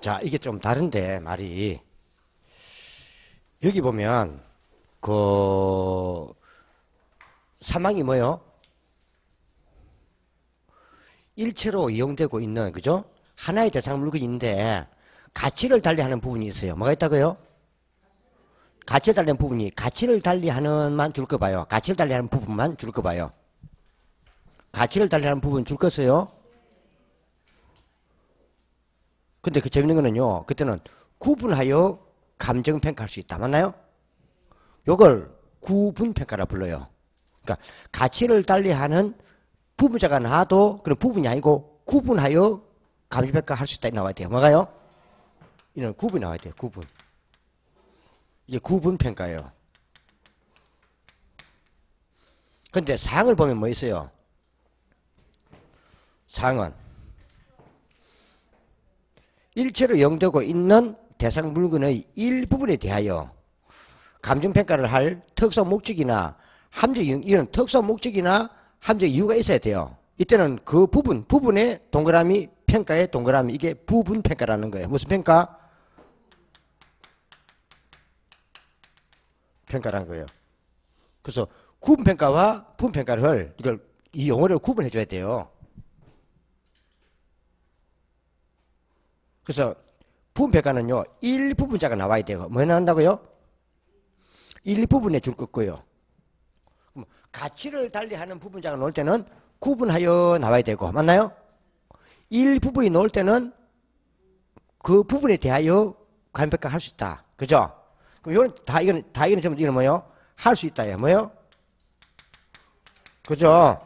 자, 이게 좀 다른데, 말이. 여기 보면, 사망이 뭐요? 일체로 이용되고 있는, 그죠? 하나의 대상 물건인데, 가치를 달리하는 부분이 있어요. 뭐가 있다고요? 가치를 달리하는 부분이, 가치를 달리하는만 줄 거 봐요. 가치를 달리하는 부분만 줄 거 봐요. 가치를 달리하는 부분 줄 것어요? 근데 그 재밌는 거는요, 그때는 구분하여 감정평가할 수 있다. 맞나요? 요걸 구분평가라 불러요. 그러니까 가치를 달리하는 부분자가 나와도 그런 부분이 아니고 구분하여 감정평가할 수 있다. 나와야 돼요. 뭐가요? 이런 구분이 나와야 돼요. 구분. 이게 구분평가예요. 근데 사항을 보면 뭐 있어요? 사항은 일체로 이용되고 있는 대상 물건의 일부분에 대하여 감정평가를 할 특수한 목적이나 함정 이유, 이런 특수한 목적이나 함정 이유가 있어야 돼요. 이때는 그 부분의 동그라미, 평가의 동그라미, 이게 부분평가라는 거예요. 무슨 평가? 평가라는 거예요. 그래서 구분평가와 부분평가를 이 용어를 구분해 줘야 돼요. 그래서 부분평가는요, 일부분자가 나와야 돼요. 뭐 나온다고요? 일부분에 줄 거고요. 가치를 달리하는 부분자가 나올 때는 구분하여 나와야 되고, 맞나요? 일부분이 나올 때는 그 부분에 대하여 감평가 할 수 있다. 그죠? 그럼 이거는 전부 이건 뭐요? 할 수 있다. 뭐요? 그죠?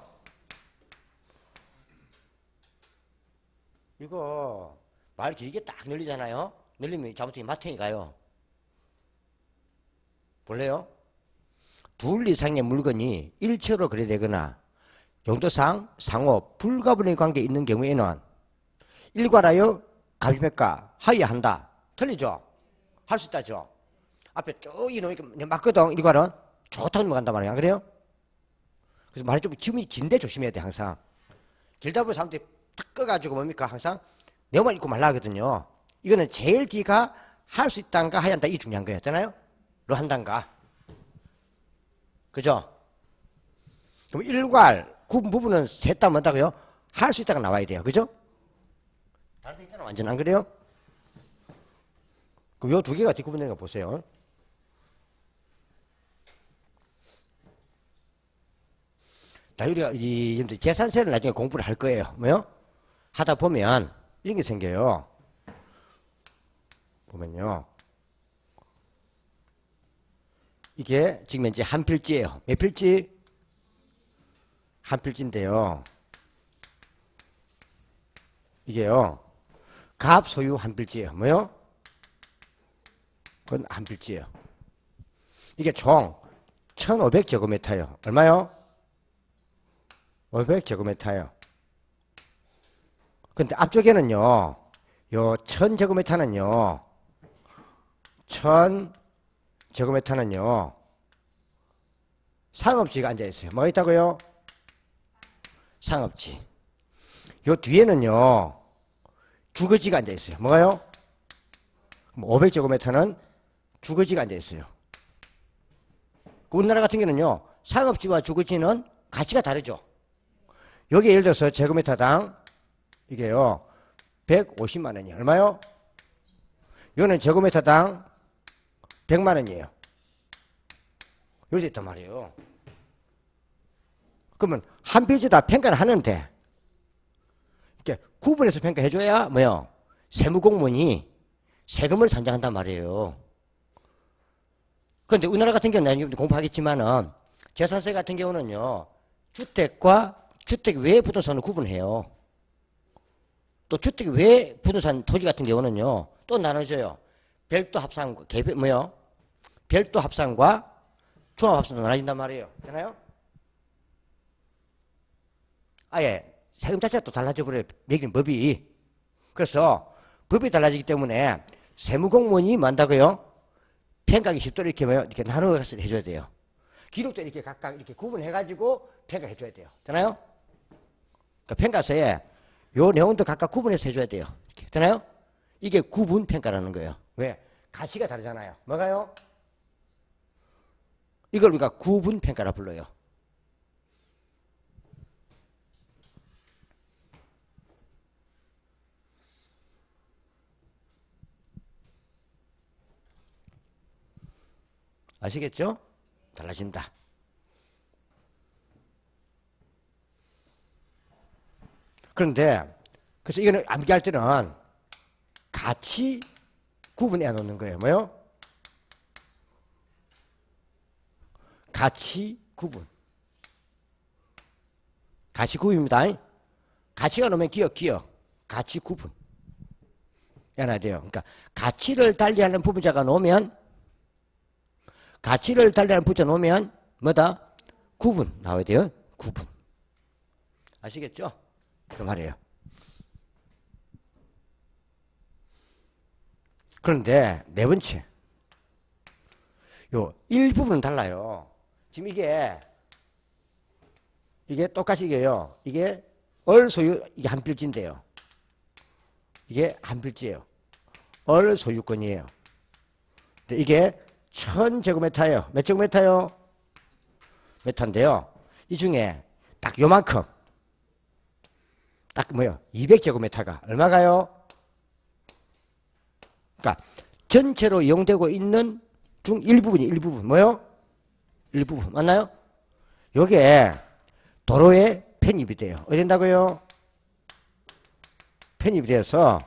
이거 말 길게 딱 늘리잖아요. 늘리면 잘못하면 마탱이 가요. 볼래요? 둘 이상의 물건이 일체로 거래되거나 용도상 상호 불가분의 관계에 있는 경우에는 일괄하여 감정평가 하여야 한다. 틀리죠? 할 수 있다죠? 앞에 쭉 이놈이 맞거든. 일괄은 좋다고 넘어간단 말이야. 안 그래요? 그래서 말이 좀 기분이 긴데 조심해야 돼. 항상 길다 보면 사람들이 탁 꺼가지고 뭡니까? 항상 내용만 읽고 말라 하거든요. 이거는 제일 뒤가 할 수 있단가 하야 한다. 이 중요한 거였잖아요. 로 한단가. 그죠? 그럼 일괄 구분 부분은 셋 다 뭐다고요? 할 수 있다가 나와야 돼요. 그죠? 다른 있잖아. 완전 안 그래요? 그럼 요 두 개가 어떻게 구분되는 거 보세요. 자, 우리가 이 재산세를 나중에 공부를 할 거예요. 뭐요? 하다 보면 이런 게 생겨요. 보면요. 이게 지금 현재 한 필지예요. 몇 필지? 한 필지인데요. 이게요. 갑 소유 한 필지예요. 뭐요? 그건 한 필지예요. 이게 총 1500제곱미터예요. 얼마요? 500제곱미터예요. 근데 앞쪽에는요. 요 1000제곱미터는요. 1000제곱미터는요. 상업지가 앉아있어요. 뭐 있다고요? 상업지. 요 뒤에는요. 주거지가 앉아있어요. 뭐가요? 500제곱미터는 주거지가 앉아있어요. 우리나라 같은 경우는요. 상업지와 주거지는 가치가 다르죠. 여기 예를 들어서 제곱미터당 이게요. 150만 원이에요. 얼마요? 요는 제곱미터당 100만 원이에요. 요새 있단 말이에요. 그러면 한 필지 다 평가를 하는데 이렇게 구분해서 평가해줘야 뭐요? 세무공무원이 세금을 산정한단 말이에요. 그런데 우리나라 같은 경우는 나중에 공부하겠지만은 재산세 같은 경우는요. 주택과 주택 외 부동산을 구분해요. 또 주택 외 부동산 토지 같은 경우는요. 또 나눠져요. 별도 합산과 개별 뭐요? 별도 합산과 종합 합산도 나눠진단 말이에요. 되나요? 아예 세금 자체가 또 달라져 버려요. 매기는 법이. 그래서 법이 달라지기 때문에 세무공무원이 뭐 한다고요? 평가하기 쉽도록 이렇게 뭐요? 이렇게 나눠서 해줘야 돼요. 기록도 이렇게 각각 이렇게 구분해가지고 평가해줘야 돼요. 되나요? 그러니까 평가서에 요 내용도 각각 구분해서 해줘야 돼요. 이렇게. 되나요? 이게 구분평가라는 거예요. 왜? 가치가 다르잖아요. 뭐가요? 이걸 우리가 구분평가라 불러요. 아시겠죠? 달라진다. 그런데 그래서 이거는 암기할 때는 같이 구분해 놓는 거예요. 뭐요? 가치 구분. 가치 구분입니다. 가치가 놓으면 기억. 가치 구분. 해놔야 돼요. 그러니까 가치를 달리하는 부분자가 놓으면 가치를 달리하는 부분자 놓으면 뭐다? 구분 나와야 돼요. 구분. 아시겠죠? 그 말이에요. 그런데 네 번째. 요 일부분은 달라요. 지금 이게 똑같이 이게요. 이게 얼소유 이게 한 필지인데요. 이게 한 필지예요. 얼소유권이에요. 근데 이게 1000제곱미터예요. 몇 제곱미터요? 미터인데요. 이 중에 딱 요만큼 딱 뭐요? 200제곱미터가 얼마가요? 그러니까 전체로 이용되고 있는 중 일부분 뭐요? 일부분 맞나요? 요게 도로에 편입이 돼요. 어디 된다고요? 편입이 돼서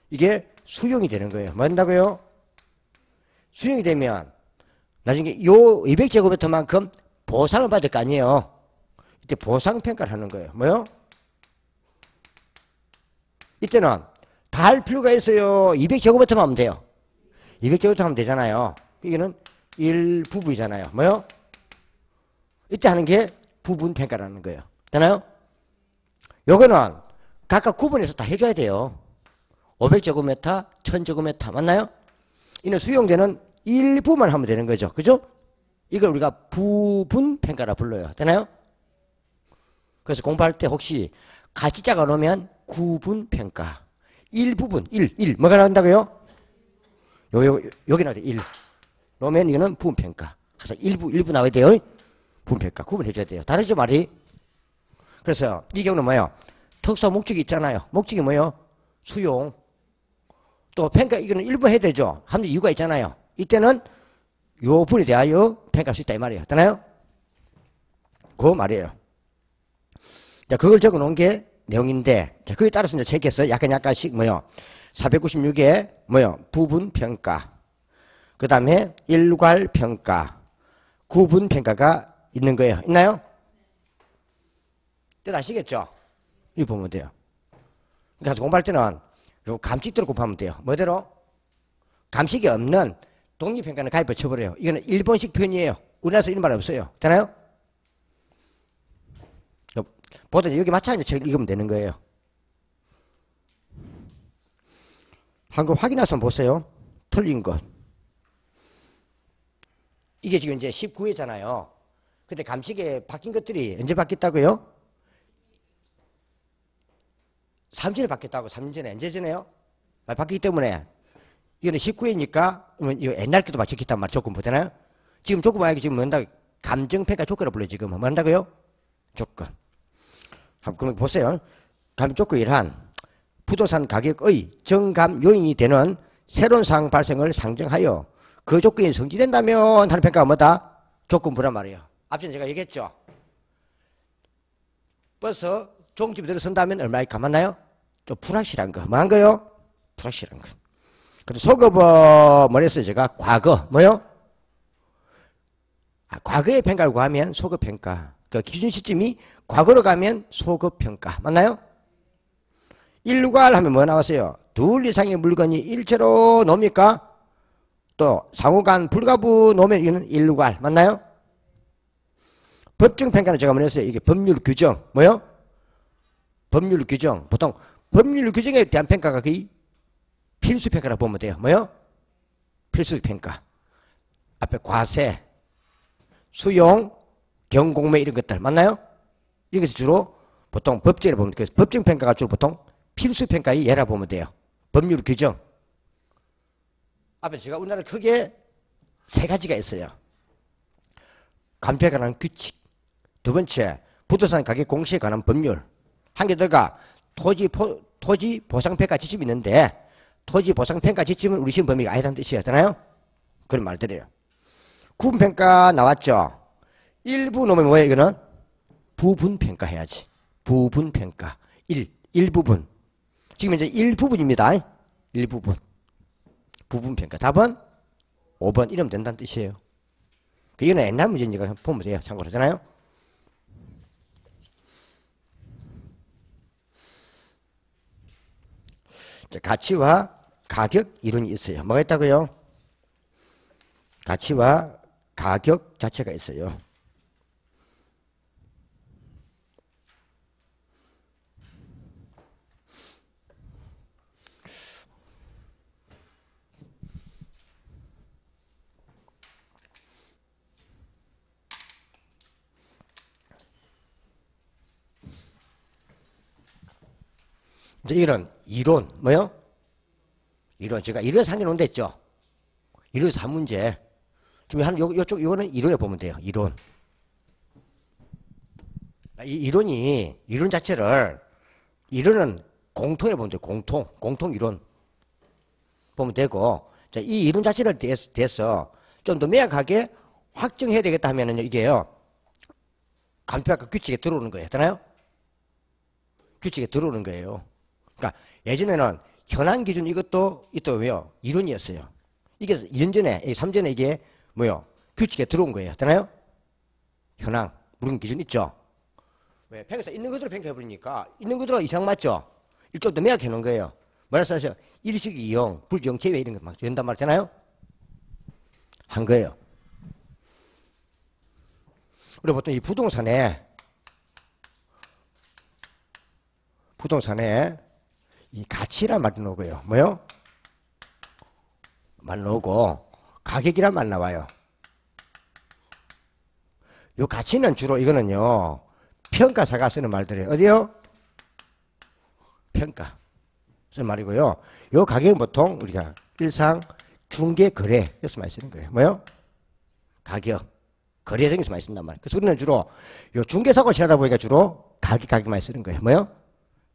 이게 수용이 되는 거예요. 뭐 된다고요? 수용이 되면 나중에 요 200제곱미터만큼 보상을 받을 거 아니에요. 이때 보상평가를 하는 거예요. 뭐요? 이때는 다 할 필요가 있어요. 200제곱미터만 하면 돼요. 200제곱미터 하면 되잖아요. 이게는 일부분이잖아요. 뭐요? 이때 하는 게 부분평가라는 거예요. 되나요? 요거는 각각 구분해서 다 해줘야 돼요. 500제곱미터, 1000제곱미터 맞나요? 이는 수용되는 일부만 하면 되는 거죠. 그죠? 이걸 우리가 부분평가라 불러요. 되나요? 그래서 공부할 때 혹시 가치자가 놓으면 구분평가. 일부분, 뭐가 나온다고요? 여기 나와야 돼, 1. 놓으면 이거는 부분평가. 그래서 일부 나와야 돼요. 부분평가. 구분해줘야 돼요. 다르죠, 말이? 그래서 이 경우는 뭐예요? 특수 목적이 있잖아요. 목적이 뭐예요? 수용. 또 평가, 이거는 일부 해야 되죠. 하는 이유가 있잖아요. 이때는 요 분에 대하여 평가할 수 있다, 이 말이에요. 되나요? 그 말이에요. 자, 그걸 적어 놓은 게 내용인데, 자, 그에 따라서 이제 책에서 약간씩 뭐요? 496에 뭐요? 부분평가. 그 다음에 일괄평가. 구분평가가 있는 거예요. 있나요? 뜻 아시겠죠? 이거 보면 돼요. 그래서 공부할 때는 요 감식대로 곱하면 돼요. 뭐대로? 감식이 없는 독립평가는 가입을 쳐버려요. 이거는 일본식 표현이에요. 우리나라에서 이런 말 없어요. 되나요? 보다 여기 맞춰 이제 책을 읽으면 되는 거예요. 한번 확인해서 보세요. 틀린 것. 이게 지금 이제 19회잖아요. 근데 감식에 바뀐 것들이 언제 바뀌었다고요? 3년에 바뀌었다고. 3년 전에. 언제 전에요? 바뀌기 때문에 이거는 19회니까 이거 옛날 것도 맞췄단 말이에요. 조건 보잖아요. 지금 조건 만약에 지금 뭔다 감정평가 조건을 불러요. 지금 뭐 한다고요? 조건. 한번 보세요. 감정 조건 1한 부동산 가격의 정감 요인이 되는 새로운 상황 발생을 상정하여 그 조건이 성취된다면 하는 평가가 뭐다? 조건부란 말이에요. 앞전에 제가 얘기했죠. 버스 종집에 들어선다면 얼마일까 맞나요? 좀 불확실한 거. 뭐 한 거요? 불확실한 거. 그래서 소급은 뭐랬어요? 제가 과거 뭐요? 과거의 평가를 구하면 소급평가. 그 기준 시점이 과거로 가면 소급평가. 맞나요? 일괄하면 뭐 나왔어요? 둘 이상의 물건이 일체로 놓습니까? 또 상호간 불가부 놓으면 이거는 일괄. 맞나요? 법정평가는 제가 뭐랬어요? 이게 법률 규정. 뭐요? 법률 규정. 보통 법률 규정에 대한 평가가 거의 필수평가라고 보면 돼요. 뭐요? 필수평가. 앞에 과세, 수용, 경공매 이런 것들. 맞나요? 여기서 주로 보통 법정에 보면, 그래서 법정평가가 주로 보통 필수평가의 예라 보면 돼요. 법률 규정. 앞에 제가 우리나라 크게 세 가지가 있어요. 간편에 관한 규칙. 두 번째, 부동산 가격 공시에 관한 법률. 한 개 더가 토지 보상평가 지침이 있는데 토지 보상평가 지침은 우리 시험 범위가 아니라는 뜻이었잖아요. 그런 말 드려요. 구분평가 나왔죠. 일부 놈이 뭐예요? 이거는 부분평가 해야지. 부분평가. 일부분. 지금 이제 일부분입니다. 일부분. 부분평가. 답은 5번 이러면 된다는 뜻이에요. 이거는 옛날 문제니까 보면 돼요. 참고로 하잖아요. 가치와 가격 이론이 있어요. 뭐가 있다고요? 가치와 가격 자체가 있어요. 이제 이런 이론, 뭐요? 이론, 제가 이론에서 한 개 논댔죠? 이론에서 한 문제. 지금 요쪽, 이거는 이론에 보면 돼요. 이론. 이론 자체를, 이론은 공통에 보면 돼요. 공통 이론. 보면 되고, 자, 이 이론 자체를 대해서 좀 더 명확하게 확정해야 되겠다 하면은 이게요, 간편평가 규칙에 들어오는 거예요. 되나요? 규칙에 들어오는 거예요. 그러니까 예전에는 현황 기준 이것도 왜요? 이론이었어요. 이게 2년 전에, 3년 전에 이게 뭐요? 규칙에 들어온 거예요. 되나요? 현황, 물건 기준 있죠? 왜? 평에서 있는 그대로 평가해버리니까 있는 그대로 이상 맞죠? 일좀 더 매약해 놓은 거예요. 뭐라 써서 일식 이용, 불이용, 제외 이런 거 막 된단 말이잖아요? 한 거예요. 우리 보통 이 부동산에 이 가치란 말이 나오고요. 뭐요? 말 나오고 가격이란 말 나와요. 요 가치는 주로 이거는요. 평가사가 쓰는 말들이에요. 어디요? 평가 쓰는 말이고요. 요 가격은 보통 우리가 일상 중개 거래 여기서 많이 쓰는 거예요. 뭐요? 가격. 거래성에서 많이 쓴단 말이에요. 그래서 우리는 주로 요 중개사고 지나다 보니까 주로 가격 많이 쓰는 거예요. 뭐요?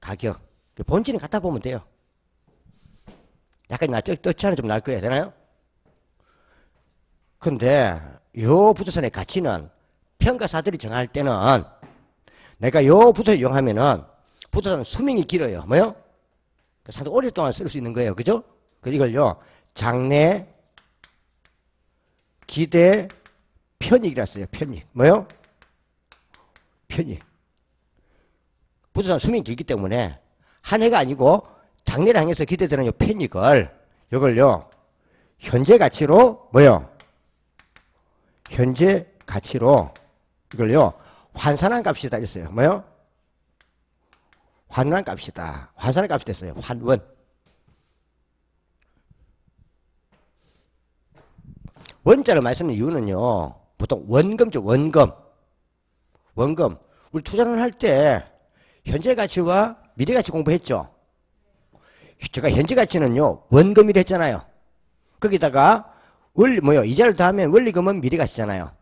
가격. 본질은 갖다 보면 돼요. 약간 떠치 하나 좀 날 거예요. 되나요? 근데 요 부동산의 가치는 평가사들이 정할 때는 내가 요 부동산을 이용하면은 부동산 수명이 길어요. 뭐요? 상당히 오랫동안 쓸 수 있는 거예요. 그죠? 그래서 이걸요. 장래 기대 편익이라 써요. 편익. 뭐요? 편익. 부동산 수명이 길기 때문에 한 해가 아니고 장래를 향해서 기대되는 요 편익을 이걸요 현재 가치로 뭐요? 현재 가치로 이걸요 환산한 값이다 이랬어요. 뭐요? 환원한 값이다. 환산한 값이 됐어요. 환원. 원자를 많이 쓰는 이유는요 보통 원금죠. 원금. 우리 투자를 할 때 현재 가치와 미래 가치 공부했죠. 제가 현재 가치는요 원금이라 했잖아요. 거기다가 이자를 더하면 원리금은 미래 가치잖아요.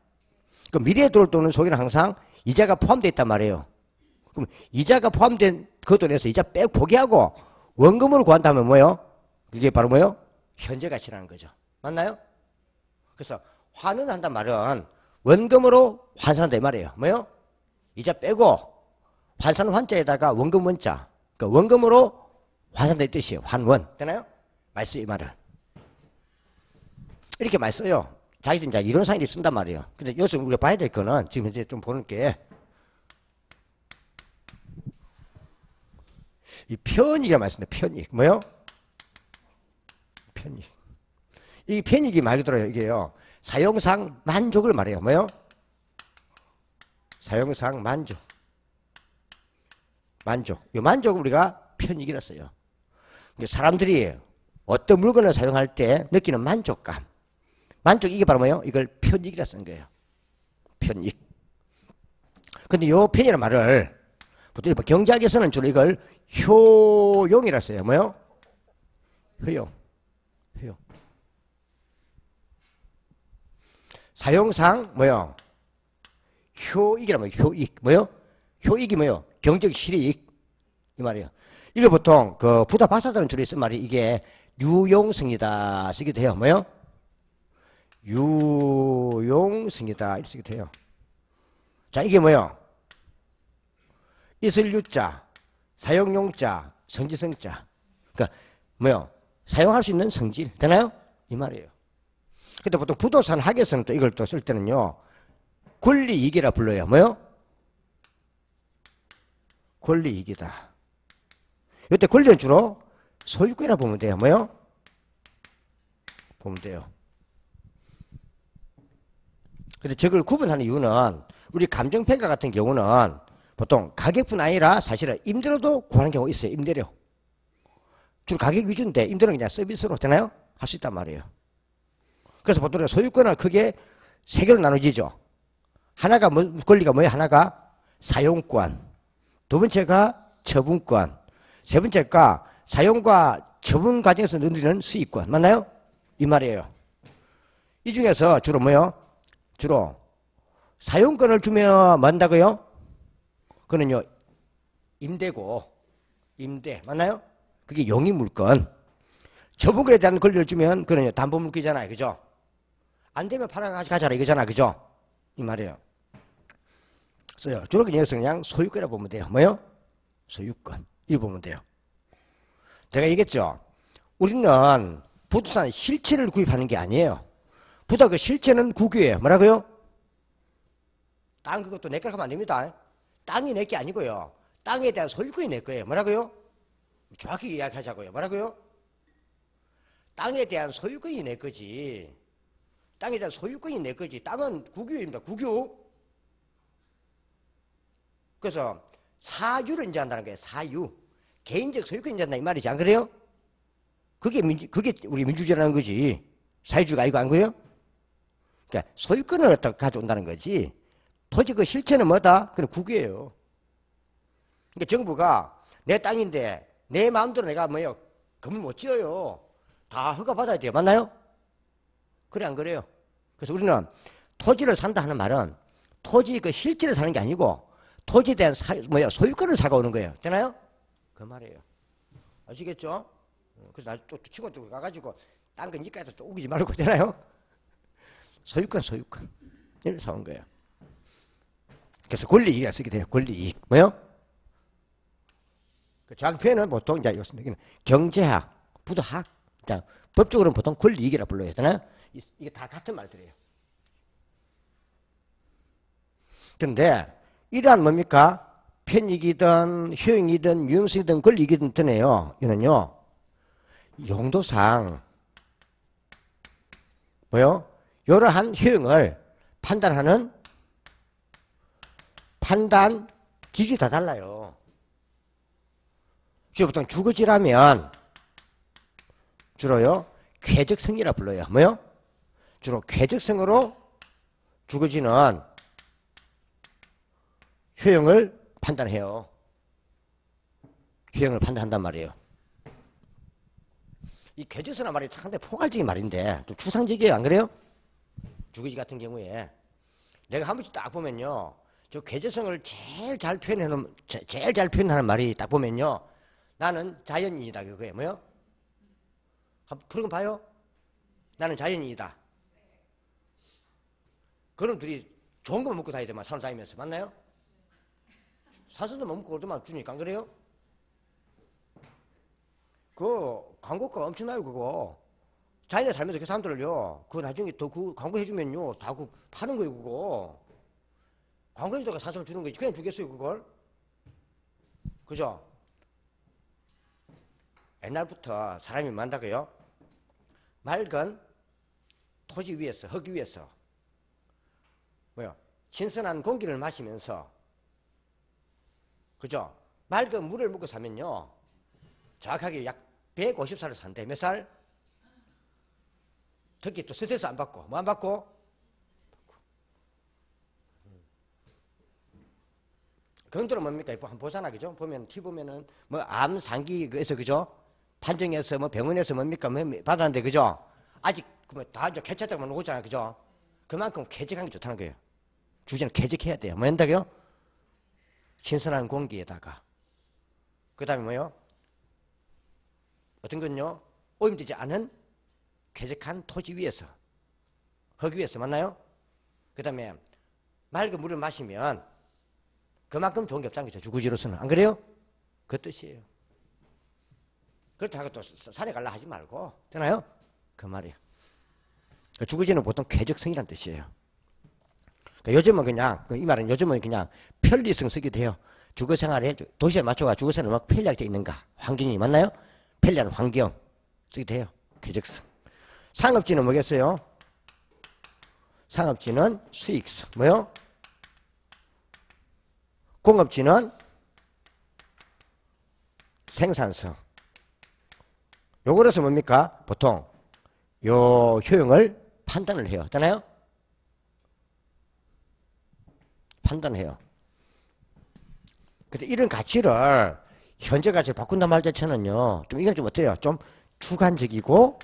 그럼 미래에 들어올 돈은 속에는 항상 이자가 포함되어 있단 말이에요. 그럼 이자가 포함된 그 돈에서 이자 빼고 포기하고 원금으로 구한다면 뭐예요? 그게 바로 뭐예요? 현재 가치라는 거죠. 맞나요? 그래서 환원한단 말은 원금으로 환산한다 이 말이에요. 뭐예요? 이자 빼고 환산 환자에다가 원금 원자. 그러니까 원금으로 환산된 뜻이에요. 환원. 되나요? 많이 써요, 이 말을. 이렇게 많이 써요. 자기들 이제 이론상에 쓴단 말이에요. 근데 여기서 우리가 봐야 될 거는 지금 이제 좀 보는 게 이 편익이라 말씀드립니다. 편익. 뭐요? 편익. 이 편익이 말 그대로 이게요. 사용상 만족을 말해요. 뭐요? 사용상 만족. 이 만족을 우리가 편익이라 써요. 사람들이 어떤 물건을 사용할 때 느끼는 만족감. 이게 바로 뭐예요? 이걸 편익이라 쓴 거예요. 편익. 근데 이 편이라는 말을 보통 경제학에서는 주로 이걸 효용이라 써요. 뭐요? 효용. 사용상 뭐요? 효익이란 말이에요. 효익. 뭐요? 효익이 뭐요? 경적 실익. 이 말이에요. 이거 보통 그 부다 바사들은 줄에 쓴 말이 이게 유용성이다 쓰기도 해요. 뭐요? 유용성이다 이렇게 쓰기도 해요. 자, 이게 뭐요? 있을유자, 사용용자, 성질성자. 그러니까 뭐요? 사용할 수 있는 성질. 되나요? 이 말이에요. 근데 보통 부동산 학에서는 또 이걸 또 쓸 때는요. 권리이익이라 불러요. 뭐요? 권리이익이다. 이때 권리는 주로 소유권이라 보면 돼요. 뭐요? 보면 돼요. 근데 저걸 구분하는 이유는 우리 감정평가 같은 경우는 보통 가격뿐 아니라 사실은 임대료도 구하는 경우가 있어요. 임대료. 주로 가격 위주인데 임대료는 그냥 서비스로 되나요? 할 수 있단 말이에요. 그래서 보통 소유권은 크게 세 개로 나눠지죠. 하나가 뭐, 권리가 뭐예요? 하나가 사용권. 두 번째가 처분권. 세 번째가 사용과 처분 과정에서 누리는 수익권. 맞나요? 이 말이에요. 이 중에서 주로 뭐요? 주로 사용권을 주면 뭐 한다고요? 그거는요, 임대고, 임대. 맞나요? 그게 용의물권. 처분권에 대한 권리를 주면 그거는요, 담보물권이잖아요. 그죠? 안 되면 팔아가자라 이거잖아. 그죠? 이 말이에요. 그래서 주로 여기서 그냥 소유권이라고 보면 돼요. 뭐요? 소유권. 이거 보면 돼요. 내가 얘기했죠? 우리는 부동산 실체를 구입하는 게 아니에요. 부자 그 실체는 국유예요. 뭐라고요? 땅 그것도 내 거 하면 안 됩니다. 땅이 내 게 아니고요. 땅에 대한 소유권이 내 거예요. 뭐라고요? 정확히 이야기하자고요. 뭐라고요? 땅에 대한 소유권이 내 거지. 땅에 대한 소유권이 내 거지. 땅은 국유입니다. 국유. 그래서 사유를 인정한다는 거예요. 사유. 개인적 소유권 인정한다 이 말이지. 안 그래요? 그게 우리 민주주의라는 거지. 사유주의가 이거 안 그래요? 그러니까 소유권을 어떻게 가져온다는 거지. 토지 그 실체는 뭐다? 그건 국유예요. 그러니까 정부가 내 땅인데 내 마음대로 내가 뭐예요? 건물 못 지어요. 다 허가 받아야 돼요. 맞나요? 그래 안 그래요? 그래서 우리는 토지를 산다 하는 말은 토지 그 실체를 사는 게 아니고 토지에 대한 소유권을 사가오는 거예요. 되나요? 그 말이에요. 아시겠죠? 그래서 나또 친구들 가가지고 딴 거 니까지 또 우기지 말고 되나요? 소유권. 이렇게 사온 거예요. 그래서 권리이익이 쓰게 돼요. 권리이익. 뭐요? 그 정확히 표현은 보통 이제 경제학, 부도학, 법적으로는 보통 권리이익이라 불러야 되나요? 이게 다 같은 말들이에요. 그런데 이러한 뭡니까? 편익이든 효용이든 유용성이든 권리이익이든 드네요. 이는요. 용도상 뭐요? 이러한 효용을 판단하는 판단 기준이 다 달라요. 주로 보통 주거지라면 주로요 쾌적성이라 불러요. 뭐요? 주로 쾌적성으로 주거지는 효용을 판단해요. 효용을 판단한단 말이에요. 이 쾌적성이라는 말이 상당히 포괄적인 말인데 좀 추상적이에요. 안 그래요? 주거지 같은 경우에 내가 한 번씩 딱 보면요. 저 쾌적성을 제일 잘 표현하는 말이 딱 보면요. 나는 자연인이다. 그거예요. 뭐요? 그런 거 봐요. 나는 자연인이다. 그런 둘이 좋은 것만 먹고 다니야 되만 산을 다니면서. 맞나요? 사슴도 못 먹고 그러더만 주니까. 안 그래요? 그 광고가 엄청나요. 그거. 자연에 살면서 그 사람들을요. 그거 나중에 더 그 광고 해주면요. 다 그 파는 거예요. 그거. 광고해주다가 사슴을 주는 거지. 그냥 주겠어요. 그걸. 그죠? 옛날부터 사람이 만다고요. 맑은 토지 위에서 흙 위에서 뭐요? 신선한 공기를 마시면서 그죠? 맑은 물을 먹고 사면요. 정확하게 약 150살을 산대. 몇 살? 특히 또 스트레스 안 받고 뭐 안 받고? 그것들은 뭡니까? 한번 보잖아. 그죠? 보면 티 보면은 뭐 암 상기에서 그죠? 판정해서 뭐 병원에서 뭡니까? 뭐 받았는데 그죠? 아직 다 이제 개차적만 오잖아. 그죠? 그만큼 쾌적한 게 좋다는 거예요. 주제는 쾌적해야 돼요. 뭐 한다고요? 신선한 공기에다가. 그 다음에 뭐요? 어떤 건요? 오염되지 않은 쾌적한 토지 위에서, 흙 위에서. 맞나요? 그 다음에 맑은 물을 마시면 그만큼 좋은 게 없다는 거죠. 주거지로서는. 안 그래요? 그 뜻이에요. 그렇다고 또 산에 갈라 하지 말고. 되나요? 그 말이에요. 주거지는 보통 쾌적성이란 뜻이에요. 요즘은 그냥, 이 말은 요즘은 그냥 편리성 쓰게 돼요. 주거생활에, 도시에 맞춰가 주거생활이 얼마나 편리하게 되어 있는가. 환경이 맞나요? 편리한 환경 쓰게 돼요. 쾌적성. 상업지는 뭐겠어요? 상업지는 수익성. 뭐요? 공업지는 생산성. 요거로서 뭡니까? 보통 요 효용을 판단을 해요. 되나요? 판단해요. 근데 이런 가치를 현재 가치를 바꾼단 말 자체는요, 좀 이건 좀 어때요? 좀 주관적이고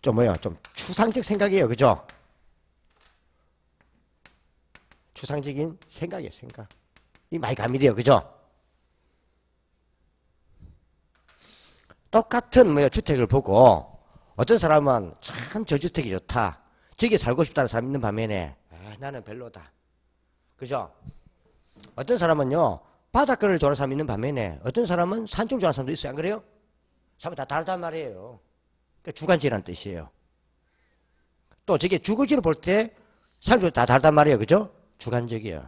좀 뭐야? 좀 추상적 생각이에요. 그죠? 추상적인 생각이에요. 생각. 이 많이 가미돼요. 그죠? 똑같은 뭐야 주택을 보고 어떤 사람은 참 저 주택이 좋다. 저기 살고 싶다는 사람 있는 반면에 나는 별로다. 그죠? 어떤 사람은요 바닷가를 좋아하는 사람 있는 반면에 어떤 사람은 산중 좋아하는 사람도 있어요. 안 그래요? 사람이 다 다르단 말이에요. 그러니까 주관지라는 뜻이에요. 또 저게 주거지로 볼 때 사람들이 다 다르단 말이에요. 그죠? 주관적이에요.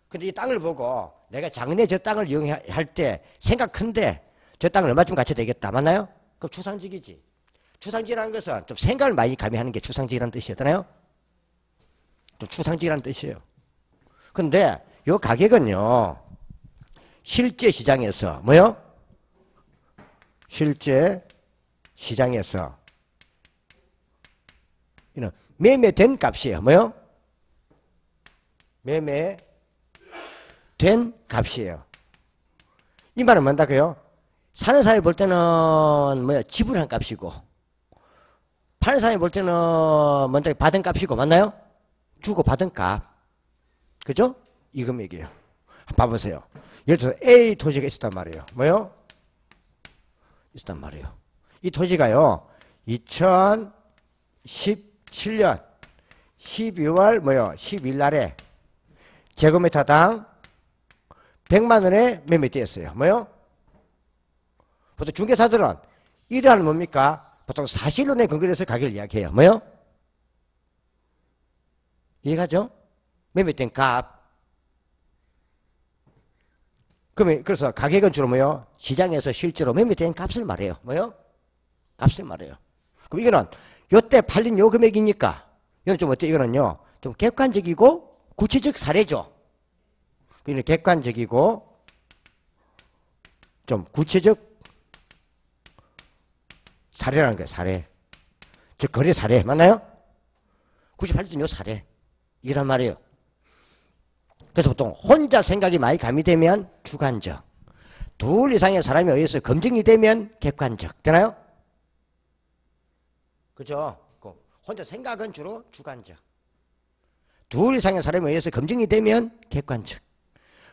근데 이 땅을 보고 내가 장래 저 땅을 이용할 때 생각 큰데 저 땅을 얼마쯤 갖춰야 되겠다. 맞나요? 그럼 추상적이지. 추상적이라는 것은 좀 생각을 많이 가미하는 게 추상적이라는 뜻이었잖아요. 좀 추상적이라는 뜻이에요. 근데 요 가격은요, 실제 시장에서, 뭐요? 실제 시장에서, 이는 매매된 값이에요. 뭐요? 매매된 값이에요. 이 말은 뭔다고요? 사는 사람이 볼 때는 뭐야? 지불한 값이고, 파는 사람이 볼 때는 뭔다 받은 값이고, 맞나요? 주고 받은 값. 그죠? 이 금액이에요. 봐보세요. 예를 들어서 A 토지가 있었단 말이에요. 뭐요? 있었단 말이에요. 이 토지가요, 2017년 12월 뭐요? 10일 날에 제곱미터당 100만 원에 매매되었어요. 뭐요? 보통 중개사들은 이러한 뭡니까? 보통 사실론에 근거해서 가격을 이야기해요. 뭐요? 이해가죠? 매매된 값. 그러면 그래서 가격은 주로 뭐요? 시장에서 실제로 매매된 값을 말해요. 뭐요? 값을 말해요. 그럼 이거는 요때 팔린 요 금액이니까 이건 좀 어때? 이거는요 좀 객관적이고 구체적 사례죠. 이는 객관적이고 좀 구체적 사례라는 거예요. 사례. 즉 거래 사례 맞나요? 98점 요 사례 이란 말이에요. 그래서 보통 혼자 생각이 많이 가미되면 주관적, 둘 이상의 사람에 의해서 검증이 되면 객관적. 되나요? 그죠? 혼자 생각은 주로 주관적, 둘 이상의 사람에 의해서 검증이 되면 객관적.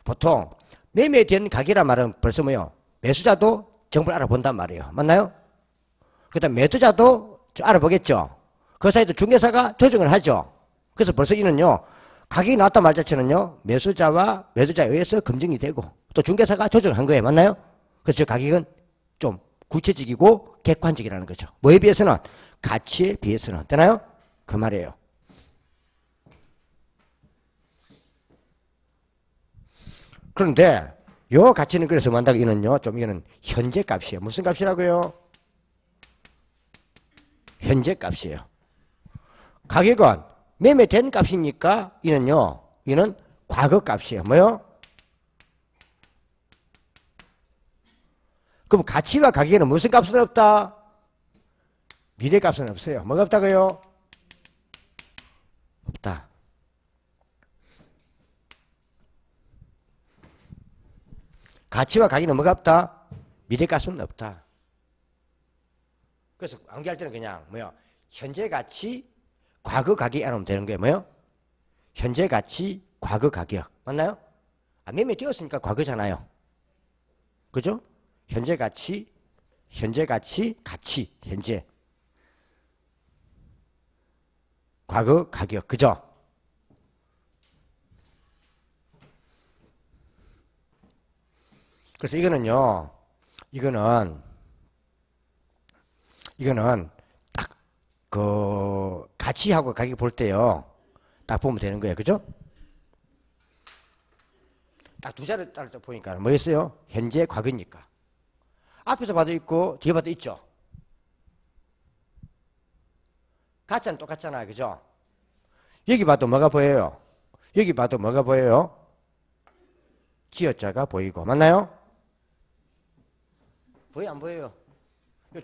보통 매매된 가격이란 말은 벌써 뭐요? 매수자도 정보를 알아본단 말이에요. 맞나요? 그 다음 매도자도 알아보겠죠. 그 사이도 중개사가 조정을 하죠. 그래서 벌써 이는요 가격이 나왔단 말 자체는요 매수자와 매도자에 의해서 검증이 되고 또 중개사가 조정한 거예요. 맞나요? 그래서 가격은 좀 구체적이고 객관적이라는 거죠. 뭐에 비해서는? 가치에 비해서는. 되나요? 그 말이에요. 그런데 요 가치는 그래서 뭐한다고 이는요 좀 이거는 현재 값이에요. 무슨 값이라고요? 현재 값이에요. 가격은 매매된 값이니까 이는요 이는 과거 값이에요. 뭐요? 그럼 가치와 가격에는 무슨 값은 없다? 미래 값은 없어요. 뭐가 없다고요? 없다. 가치와 가격에는 뭐가 없다? 미래 값은 없다. 그래서 암기할 때는 그냥 뭐야? 현재 가치, 과거 가격이 안 오면 되는 거예요. 뭐요? 현재 가치, 과거 가격. 맞나요? 아, 매매 뛰었으니까 과거잖아요. 그죠? 현재 가치, 가치, 현재. 과거 가격. 그죠? 그래서 이거는 딱 그 가치하고 가격 볼 때요. 딱 보면 되는 거예요. 그죠? 딱 두 자리 따라 보니까 뭐였어요? 현재, 과거니까. 앞에서 봐도 있고 뒤에 봐도 있죠. 가짜는 똑같잖아요. 그죠? 여기 봐도 뭐가 보여요? 여기 봐도 뭐가 보여요? 기어자가 보이고. 맞나요? 보여 안 보여요?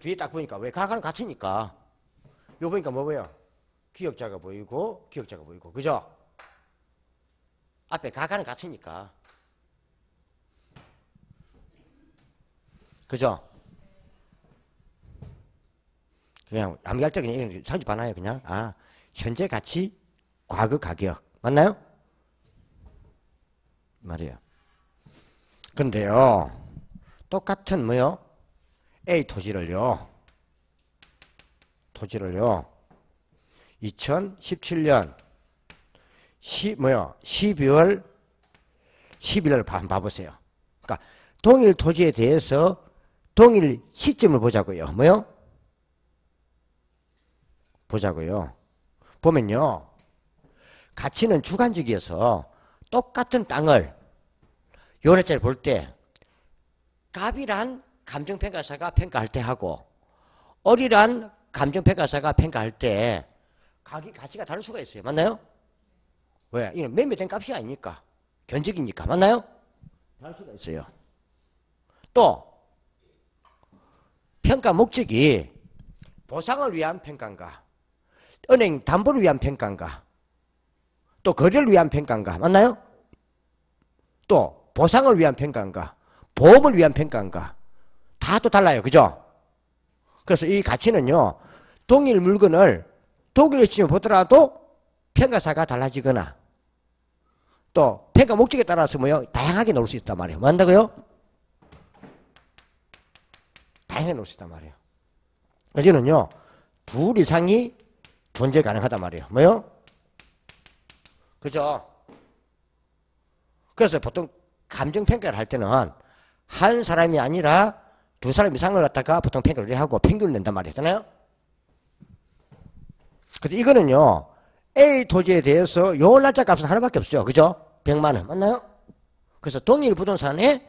뒤에 딱 보니까 왜 가가는 같으니까. 요 보니까 뭐 보여? 기역자가 보이고 기역자가 보이고. 그죠? 앞에 가가는 같으니까. 그죠? 그냥 암기할 때 그냥 상지 봐놔요. 그냥. 아, 현재 가치, 과거 가격. 맞나요? 말이에요. 근데요, 똑같은 뭐요? A 토지를요 2017년 12월 11일 한번 봐보세요. 그러니까 동일 토지에 대해서 동일 시점을 보자고요. 뭐요? 보자고요. 보면요, 가치는 주관적이어서 똑같은 땅을 요래짜리 볼 때 갑이란 감정평가사가 평가할 때 하고 어리란 감정평가사가 평가할 때 가치가 다를 수가 있어요. 맞나요? 왜? 이건 매매된 값이 아니니까. 견적이니까. 맞나요? 다를 수가 있어요. 또 평가 목적이 보상을 위한 평가인가, 은행 담보를 위한 평가인가, 또 거래를 위한 평가인가. 맞나요? 또 보상을 위한 평가인가, 보험을 위한 평가인가. 다 또 달라요. 그죠? 그래서 이 가치는요, 동일 물건을 동일 시점에 보더라도 평가사가 달라지거나 또 평가 목적에 따라서 뭐요? 다양하게 놓을 수 있단 말이에요. 뭐 한다고요? 다양하게 놓을 수 있단 말이에요. 여기는요, 둘 이상이 존재 가능하단 말이에요. 뭐요? 그죠? 그래서 보통 감정평가를 할 때는 한 사람이 아니라 두 사람 이상을 갖다가 보통 평가를 하고 평균을 낸단 말이잖아요. 근데 이거는요, A 토지에 대해서 요 날짜 값은 하나밖에 없죠. 그죠? 100만 원. 맞나요? 그래서 동일 부동산에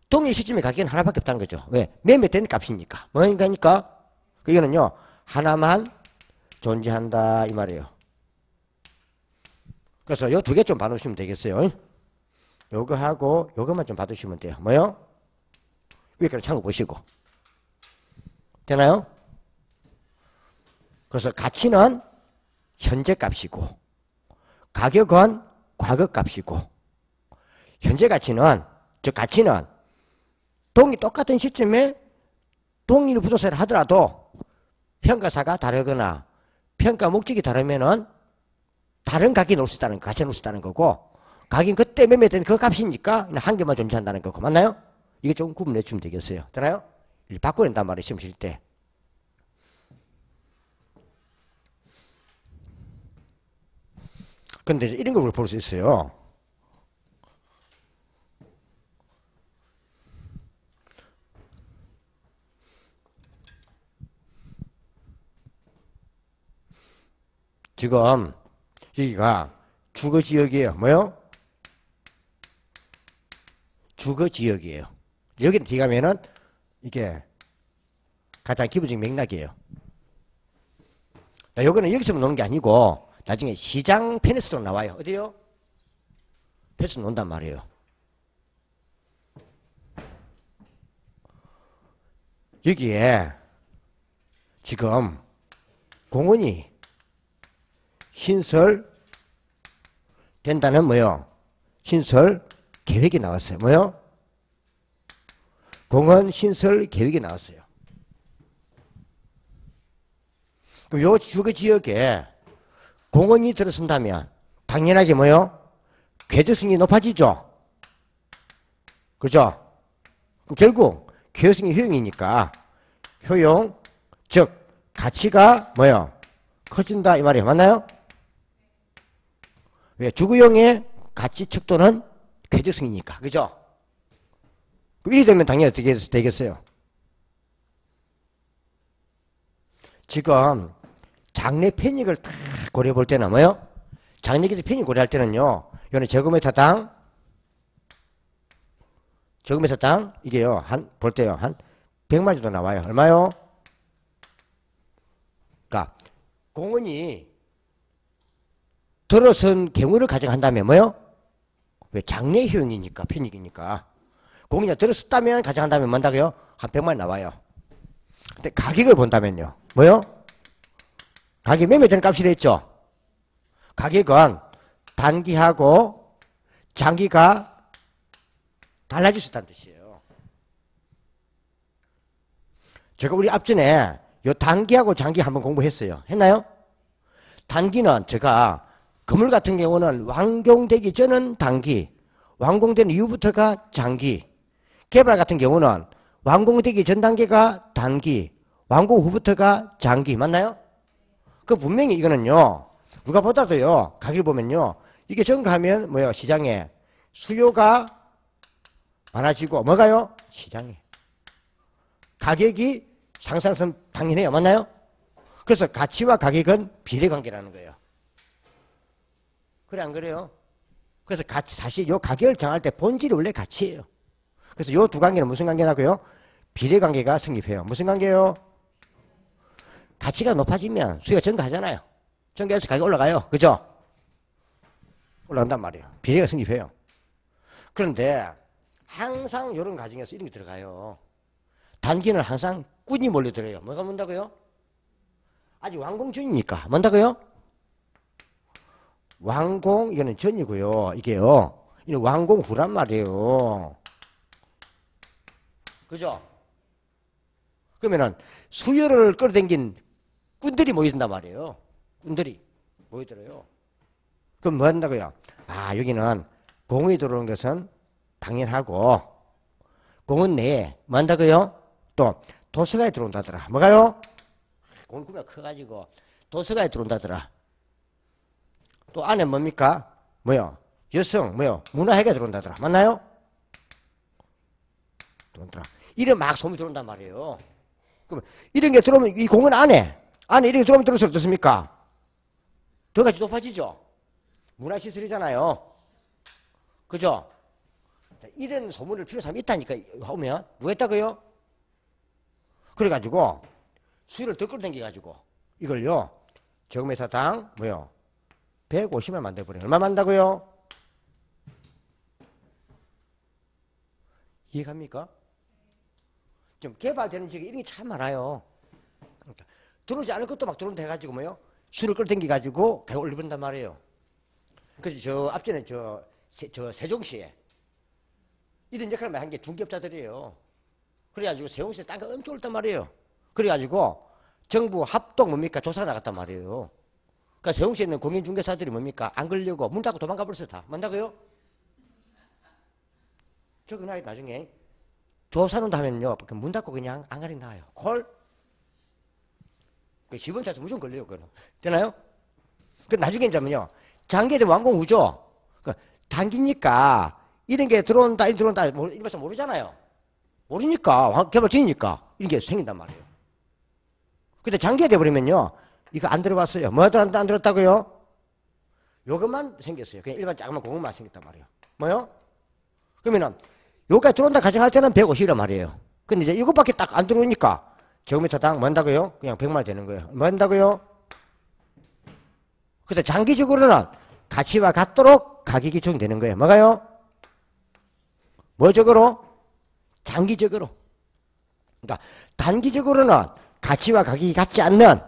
동일 시점에 가격은 하나밖에 없다는 거죠. 왜? 매매된 값이니까. 뭐니까? 이거는요, 하나만 존재한다 이 말이에요. 그래서 요 두 개 좀 봐놓으시면 되겠어요. 요거 하고 요것만 좀 봐두시면 돼요. 뭐요? 위에까지 참고 보시고. 되나요? 그래서 가치는 현재 값이고 가격은 과거 값이고 현재 가치는, 즉 가치는 똑같은 시점에 동일 부동산을 하더라도 평가사가 다르거나 평가 목적이 다르면은 다른 가격이 놓을 수 있다는 거, 가치가 놓을 수 있다는 거고, 가격은 그때 매매된 그 값이니까 한 개만 존재한다는 거고. 맞나요? 이게 조금 구분해 주면 되겠어요. 되나요? 바꿔낸단 말이에요. 시험 칠 때. 근데 이런 걸 볼 수 있어요. 지금 여기가 주거지역이에요. 뭐요? 주거지역이에요. 여기는 뒤 가면은 이게 가장 기본적인 맥락이에요. 여기는 여기서 노는 게 아니고 나중에 시장 편에서도 나와요. 어디요? 편에서 논단 말이에요. 여기에 지금 공원이 신설 된다는 뭐요? 신설 계획이 나왔어요. 뭐요? 공원 신설 계획이 나왔어요. 그럼 요 주거 지역에 공원이 들어선다면 당연하게 뭐요? 궤도성이 높아지죠. 그죠? 결국 궤도성이 효용이니까 효용, 즉 가치가 뭐요? 커진다 이 말이에요. 맞나요? 왜? 주구용의 가치 척도는 궤도성이니까. 그죠? 그럼 이렇게 되면 당연히 어떻게 되겠어요? 지금 장래 편익을 다 고려해 볼 때는 뭐요? 장래에서 편익 고려할 때는요. 이거는 제곱미터당 이게요. 볼 때요. 한 100만 정도 나와요. 얼마요? 그러니까 공원이 들어선 경우를 가정한다면 뭐요? 왜? 장래 효용이니까 편익이니까. 공원이 들어섰다면 가정한다면 뭔다고요? 한 100만 나와요. 근데 가격을 본다면요. 뭐요? 가격이 매매되는 값이 됐죠. 가격은 단기하고 장기가 달라질 수 있다는 뜻이에요. 제가 우리 앞전에 요 단기하고 장기 한번 공부했어요. 했나요? 단기는 제가 건물 같은 경우는 완공되기 전은 단기, 완공된 이후부터가 장기, 개발 같은 경우는 완공되기 전 단계가 단기, 완공 후부터가 장기. 맞나요? 그 분명히 이거는요. 누가 보다도요. 가격을 보면요. 이게 증가하면 뭐예요? 시장에 수요가 많아지고 뭐가요? 시장에 가격이 상승선 당연해요. 맞나요? 그래서 가치와 가격은 비례관계라는 거예요. 그래 안 그래요? 그래서 사실 요 가격을 정할 때 본질이 원래 가치예요. 그래서 요 두 관계는 무슨 관계라고요? 비례관계가 성립해요. 무슨 관계예요? 가치가 높아지면 수요가 증가하잖아요. 증가해서 가격이 올라가요. 그죠? 올라간단 말이에요. 비례가 성립해요. 그런데 항상 이런 과정에서 이런 게 들어가요. 단기는 항상 꾼이 몰려들어요. 뭐가 뭔다고요? 아직 완공 전이니까. 뭔다고요? 완공, 이거는 전이고요. 이게요. 이게 완공 후란 말이에요. 그죠? 그러면은 수요를 끌어당긴 꾼들이 모여든단 말이에요. 꾼들이 모여들어요. 그럼 뭐 한다고요? 아, 여기는 공이 들어오는 것은 당연하고 공원 내에 뭐 한다고요? 또 도서관에 들어온다더라. 뭐가요? 공원 구매가 커가지고 도서관에 들어온다더라. 또 안에 뭡니까? 뭐요? 여성, 뭐요? 문화회가 들어온다더라. 맞나요? 들어온다더라. 이래 막 소문이 들어온단 말이에요. 그럼 이런 게 들어오면 이 공원 안에 이런 게 들어오면 들어서 어떻습니까? 더 같이 높아지죠? 문화시설이잖아요. 그죠? 이런 소문을 필요한 사람이 있다니까 오면 뭐 했다고요? 그래가지고 수요를 더 끌어당겨가지고 이걸요 제곱미터당 뭐요? 150만 만들어버려요. 얼마 만다고요? 이해갑니까? 좀 개발되는 지역에 이런 게 참 많아요. 그러니까 들어오지 않을 것도 막 들어온다 해가지고 뭐요? 수요를 끌어당겨가지고 가격 올려본단 말이에요. 그래서 저 앞전에 저 세종시에 이런 역할을 한 게 중개업자들이에요. 그래가지고 세종시에 땅가 엄청 올단 말이에요. 그래가지고 정부 합동 뭡니까? 조사가 나갔단 말이에요. 그러니까 세종시에 있는 공인중개사들이 뭡니까? 안 걸려고 문 닫고 도망가 버렸어 다. 뭔다고요? 저거 나중에 조사는 하면요. 문 닫고 그냥 안 가리 나와요. 콜? 그 지번 차서 무조건 걸려요. 그거는. 되나요? 그 나중에 이제면요. 장기에 완공 후죠. 그러니까 단기니까 이런 게 들어온다, 이런 거 모르잖아요. 모르니까 개발 중이니까 이런 게 생긴단 말이에요. 근데 장기에 돼버리면요. 이거 안 들어봤어요. 뭐도 안 들었다고요? 요것만 생겼어요. 그냥 일반 작은 공원만 생겼단 말이에요. 뭐요? 그러면은 여기까지 들어온다 가정할 때는 150이란 말이에요. 근데 이제 이것밖에 딱 안 들어오니까 제곱미터당 뭐 한다고요? 그냥 100만 되는 거예요. 뭐 한다고요? 그래서 장기적으로는 가치와 같도록 가격이 조정되는 거예요. 뭐가요? 뭐적으로? 장기적으로. 그러니까 단기적으로는 가치와 가격이 같지 않는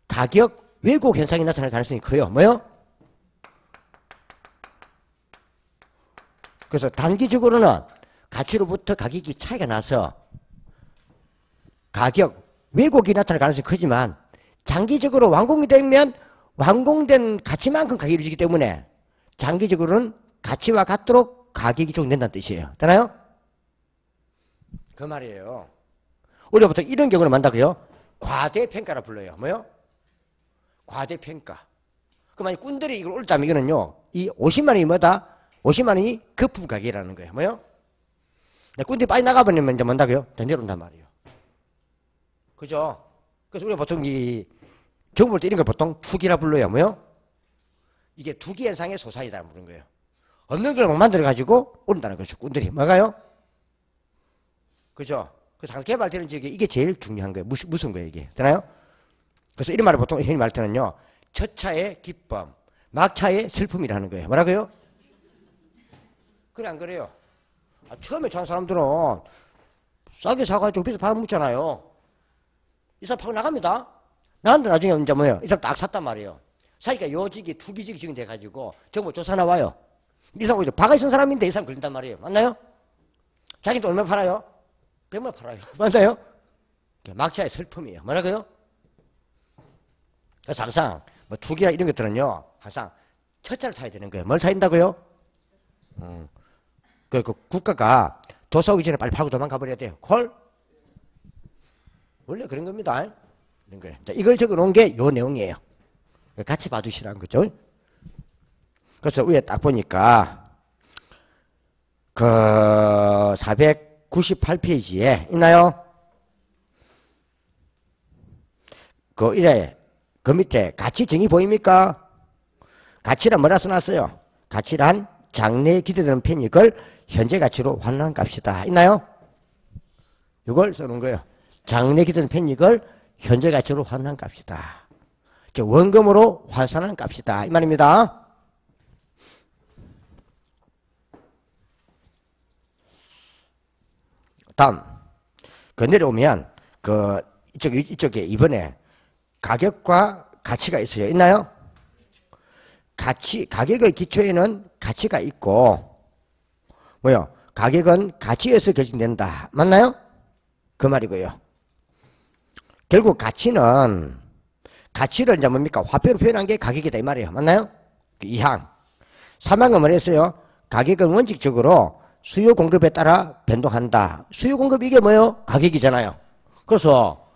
가격 왜곡 현상이 나타날 가능성이 커요. 뭐요? 그래서 단기적으로는 가치로부터 가격이 차이가 나서 가격 왜곡이 나타날 가능성이 크지만 장기적으로 완공이 되면 완공된 가치만큼 가격이 이루어지기 때문에 장기적으로는 가치와 같도록 가격이 조정된다는 뜻이에요. 되나요? 그 말이에요. 우리가 보통 이런 경우를 만나고요. 과대평가라 불러요. 뭐요? 과대평가. 그 만약 꾼들이 이걸 올렸다면 이거는요. 이 50만 원이 뭐다? 50만 원이 거품 가격이라는 거예요. 뭐요? 꾼들이 빨리 나가버리면 이제 뭔다고요? 더 내려온단 말이에요. 그죠? 그래서 우리가 보통 이 정부 볼 때 이런 걸 보통 투기라 불러요. 뭐요? 이게 투기 현상의 소산이다 부르는 거예요. 얻는 걸 막 만들어가지고 오른다는 거죠. 꾼들이. 뭐가요? 그죠? 그래서 항상 개발되는 지역에 이게 제일 중요한 거예요. 무슨 거예요, 이게. 되나요? 그래서 이런 말을 보통 흔히 말할 때는요. 첫 차의 기쁨, 막차의 슬픔이라는 거예요. 뭐라고요? 그래, 안 그래요? 처음에 사는 사람들은 싸게 사가지고 비싸게 팔아먹잖아요. 이 사람 파고 나갑니다. 나한테 나중에 이제 뭐예요? 이 사람 딱 샀단 말이에요. 사니까 요직이 투기직이 지정돼가지고 정보 조사 나와요. 이 사람 바가지 쓴 사람인데 이 사람 걸린단 말이에요. 맞나요? 자기도 얼마 팔아요? 100만 팔아요. 맞나요? 막차의 슬픔이에요. 뭐라고요? 그래서 항상 뭐 투기나 이런 것들은요. 항상 첫 차를 타야 되는 거예요. 뭘 타야 된다고요? 그 국가가 조사 오기 전에 빨리 팔고 도망가 버려야 돼요. 콜? 원래 그런 겁니다. 이런 거예요. 자, 이걸 적어 놓은 게 요 내용이에요. 같이 봐두시라는 거죠. 그래서 위에 딱 보니까 그 498페이지에 있나요? 그 이래 그 밑에 가치 정의 보입니까? 가치란 뭐라 써놨어요? 가치란 장래에 기대되는 편익을 현재 가치로 환산한 값이다. 있나요? 이걸 써놓은 거예요. 장래에 기대되는 편익을 현재 가치로 환산한 값이다. 즉 원금으로 환산한 값이다. 이 말입니다. 다음 그 내려오면 그 이쪽에 이번에 가격과 가치가 있어요. 있나요? 가격의 기초에는 가치가 있고 뭐요? 가격은 가치에서 결정된다. 맞나요? 그 말이고요. 결국 가치를 이제 뭡니까? 화폐로 표현한 게 가격이다 이 말이에요. 맞나요? 2항 3항은 뭐랬어요? 가격은 원칙적으로 수요 공급에 따라 변동한다. 수요 공급 이게 뭐예요? 가격이잖아요. 그래서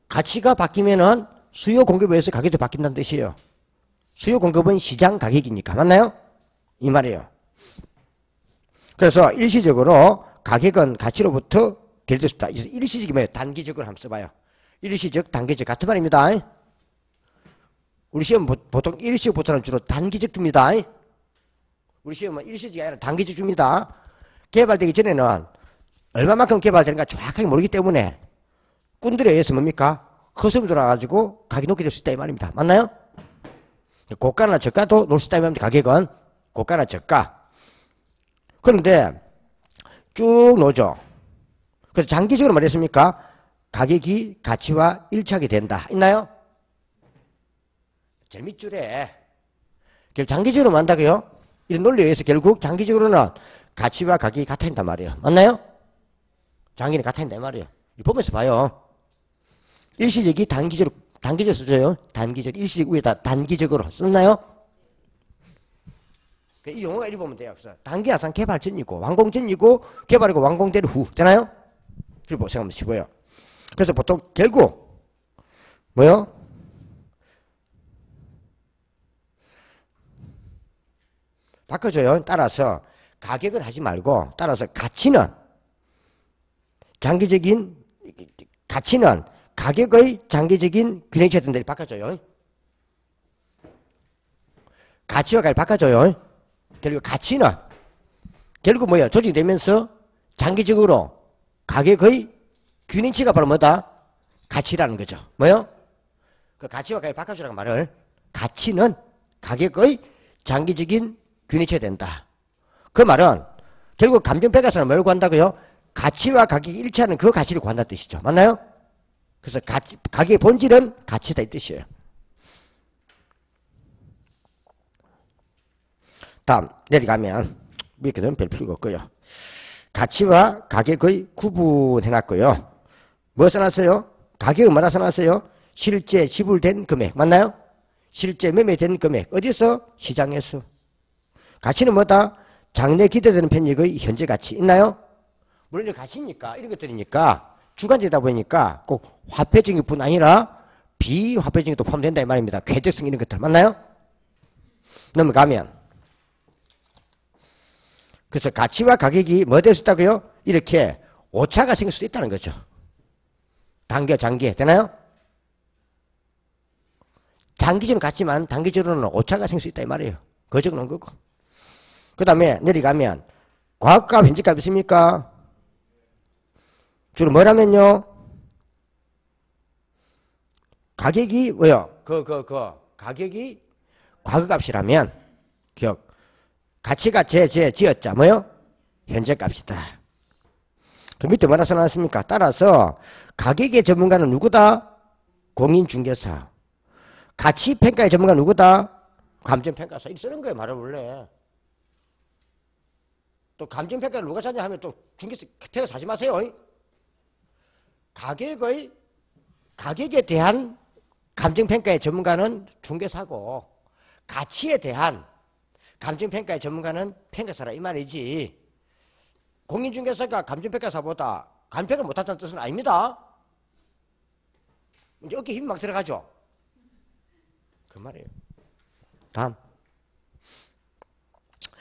가치가 바뀌면은 수요 공급에 의해서 가격도 바뀐다는 뜻이에요. 수요 공급은 시장 가격이니까. 맞나요? 이 말이에요. 그래서 일시적으로 가격은 가치로부터 결정될 수 있다. 일시적이 뭐예요? 단기적으로 한번 써봐요. 일시적, 단기적 같은 말입니다. 우리 시험 보통 일시적보다는 주로 단기적 줍니다. 우리 시험은 일시적이 아니라 단기적 줍니다. 개발되기 전에는 얼마만큼 개발되는가 정확하게 모르기 때문에 꾼들에 의해서 뭡니까? 허수음이 돌아가지고 가격이 높게 될 수 있다 이 말입니다. 맞나요? 고가나 저가도 놓을 수 있다 이 말입니다. 가격은 고가나 저가. 그런데 쭉 놓죠. 그래서 장기적으로 말했습니까? 가격이 가치와 일치하게 된다. 있나요? 재밌주래. 결국 장기적으로 만다고요? 이런 논리에 의해서 결국 장기적으로는 가치와 가격이 같아진단 말이에요. 맞나요? 장기는 같아진단 말이에요. 보면서 봐요. 일시적이 단기적으로 써줘요. 단기적, 일시적 위에다 단기적으로 썼나요? 이 용어가 이리 보면 돼요. 그래서 단기 항상 개발 전이고 완공 전이고 개발이고 완공된 후 되나요? 그리고 생각하면 치고요. 그래서 보통 결국 뭐요? 바꿔줘요. 따라서 가격을 하지 말고 따라서 가치는 가격의 장기적인 균형체가 된다. 바꿔줘요. 가치와 가격을 바꿔줘요. 결국 가치는 결국 뭐야? 조직되면서 장기적으로 가격의 균형치가 바로 뭐다? 가치라는 거죠. 뭐요? 그 가치와 가격을 바꿔주라는 말을 가치는 가격의 장기적인 균형체가 된다. 그 말은 결국 감정평가에서는 뭘 구한다고요? 가치와 가격이 일치하는 그 가치를 구한다는 뜻이죠. 맞나요? 그래서 가격의 본질은 가치다 이 뜻이에요. 다음 내려가면 이렇게는 별 필요가 없고요. 가치와 가격의 구분해놨고요. 뭐 써놨어요? 가격은 뭐라 써놨어요? 실제 지불된 금액. 맞나요? 실제 매매되는 금액 어디서? 시장에서. 가치는 뭐다? 장래 기대되는 편익의 현재 가치 있나요? 물론 가치니까 이런 것들이니까 주관적이다 보니까 꼭 화폐적인 뿐 아니라 비화폐적인도 포함된다 이 말입니다. 궤적성 이런 것들 맞나요? 넘어가면 그래서 가치와 가격이 뭐 될 수 있다고요? 이렇게 오차가 생길 수도 있다는 거죠. 단기, 장기 되나요? 장기적으로는 같지만 단기적으로는 오차가 생길 수 있다 이 말이에요. 그거 적어놓은 거고. 그 다음에 내려가면 과학값, 현재값 있습니까? 주로 뭐라면요? 가격이 뭐요? 가격이 과거값이라면 기억. 가치가 지었자 뭐요? 현재값이다. 그 밑에 뭐라 써놨습니까? 따라서 가격의 전문가는 누구다? 공인중개사. 가치평가의 전문가는 누구다? 감정평가사. 이렇게 쓰는 거예요. 말을 원래. 또 감정평가를 누가 사냐 하면 또 중개사 평가 사지 마세요. 가격에 대한 감정평가의 전문가는 중개사고 가치에 대한 감정평가의 전문가는 평가사라 이 말이지. 공인중개사가 감정평가사보다 감평을 못한다는 뜻은 아닙니다. 이제 어깨 힘이 막 들어가죠. 그 말이에요. 다음.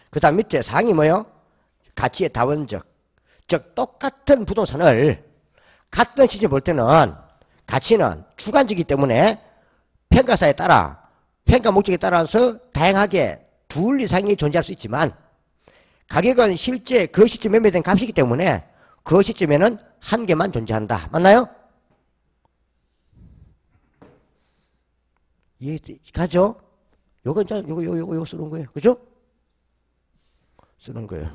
그 다음 밑에 상이 뭐요? 가치의 다원적. 즉 똑같은 부동산을 같은 시점에 볼 때는 가치는 주관적이기 때문에 평가사에 따라 평가 목적에 따라서 다양하게 둘 이상이 존재할 수 있지만 가격은 실제 그 시점에 매매된 값이기 때문에 그 시점에는 한 개만 존재한다. 맞나요? 이해가죠? 요거 쓰는 거예요. 그죠? 쓰는 거예요.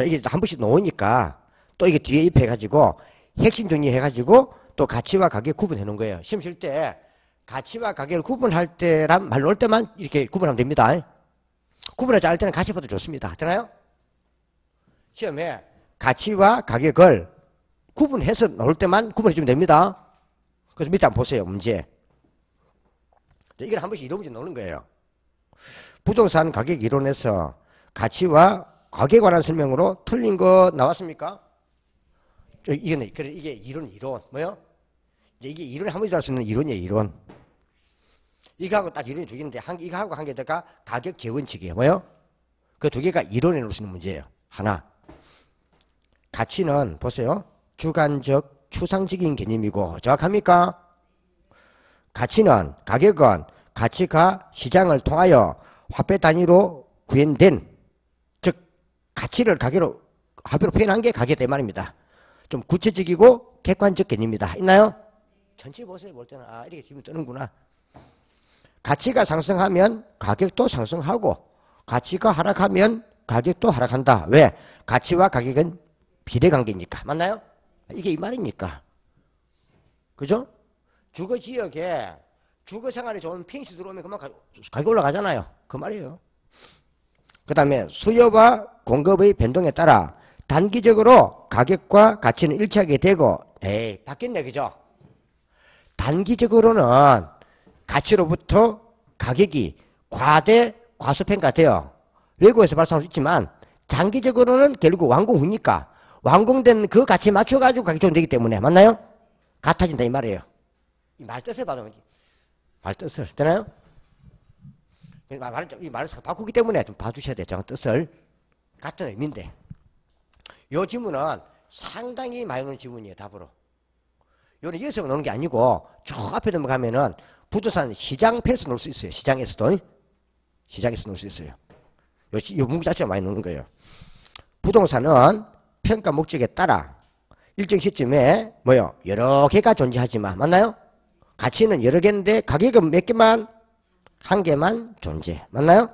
이게 한 번씩 놓으니까 또 이게 뒤에 입혀가지고 핵심 정리해가지고 또 가치와 가격 구분해 놓은 거예요. 시험 칠 때 가치와 가격을 구분할 때란 말 놓을 때만 이렇게 구분하면 됩니다. 구분하지 않을 때는 같이 봐도 좋습니다. 되나요? 시험에 가치와 가격을 구분해서 놓을 때만 구분해 주면 됩니다. 그래서 밑에 한번 보세요. 문제. 이걸 한 번씩 이런 문제 놓는 거예요. 부동산 가격 이론에서 가치와 가격에 관한 설명으로 틀린 거 나왔습니까? 이게 이론. 뭐요? 이게 이론에 한 번에 할 수 있는 이론이에요, 이론. 이거하고 딱 이론이 두 개인데, 이거하고 한 개다가 가격 재원칙이에요. 뭐요? 그 두 개가 이론에 놓을 수 있는 문제예요. 하나. 가치는, 보세요. 주관적, 추상적인 개념이고, 정확합니까? 가치는, 가격은 가치가 시장을 통하여 화폐 단위로 구현된, 즉, 가치를 가격으로, 화폐로 표현한 게 가격이다 이 말입니다. 좀 구체적이고 객관적 개념입니다. 있나요? 전체 보세요. 볼 때는 이렇게 기분 뜨는구나. 가치가 상승하면 가격도 상승하고 가치가 하락하면 가격도 하락한다. 왜? 가치와 가격은 비례관계니까. 맞나요? 이게 이 말이니까. 그죠? 주거지역에 주거생활이 좋은 펜시 들어오면 그만 가격 올라가잖아요. 그 말이에요. 그 다음에 수요와 공급의 변동에 따라 단기적으로 가격과 가치는 일치하게 되고 바뀌었네. 그죠? 단기적으로는 가치로부터 가격이 과소평가되어 외국에서 발생할 수 있지만 장기적으로는 결국 완공 후니까 완공된 그 가치에 맞춰가지고 가격이 조정되기 때문에 맞나요? 같아진다 이 말이에요. 이 말 뜻을 봐도 말 뜻을 되나요? 이 말을 바꾸기 때문에 좀 봐주셔야 돼요. 정 뜻을. 같은 의미인데 이 지문은 상당히 많이 오는 지문이에요. 답으로. 요는 여기서 넣는 게 아니고 저 앞에 넘어가면은 부동산 시장 패스 넣을 수 있어요. 시장에서도. 시장에서 넣을 수 있어요. 이 문구 자체가 많이 넣는 거예요. 부동산은 평가 목적에 따라 일정 시점에 뭐요? 여러 개가 존재하지만 맞나요? 가치는 여러 개인데 가격은 몇 개만? 한 개만 존재. 맞나요?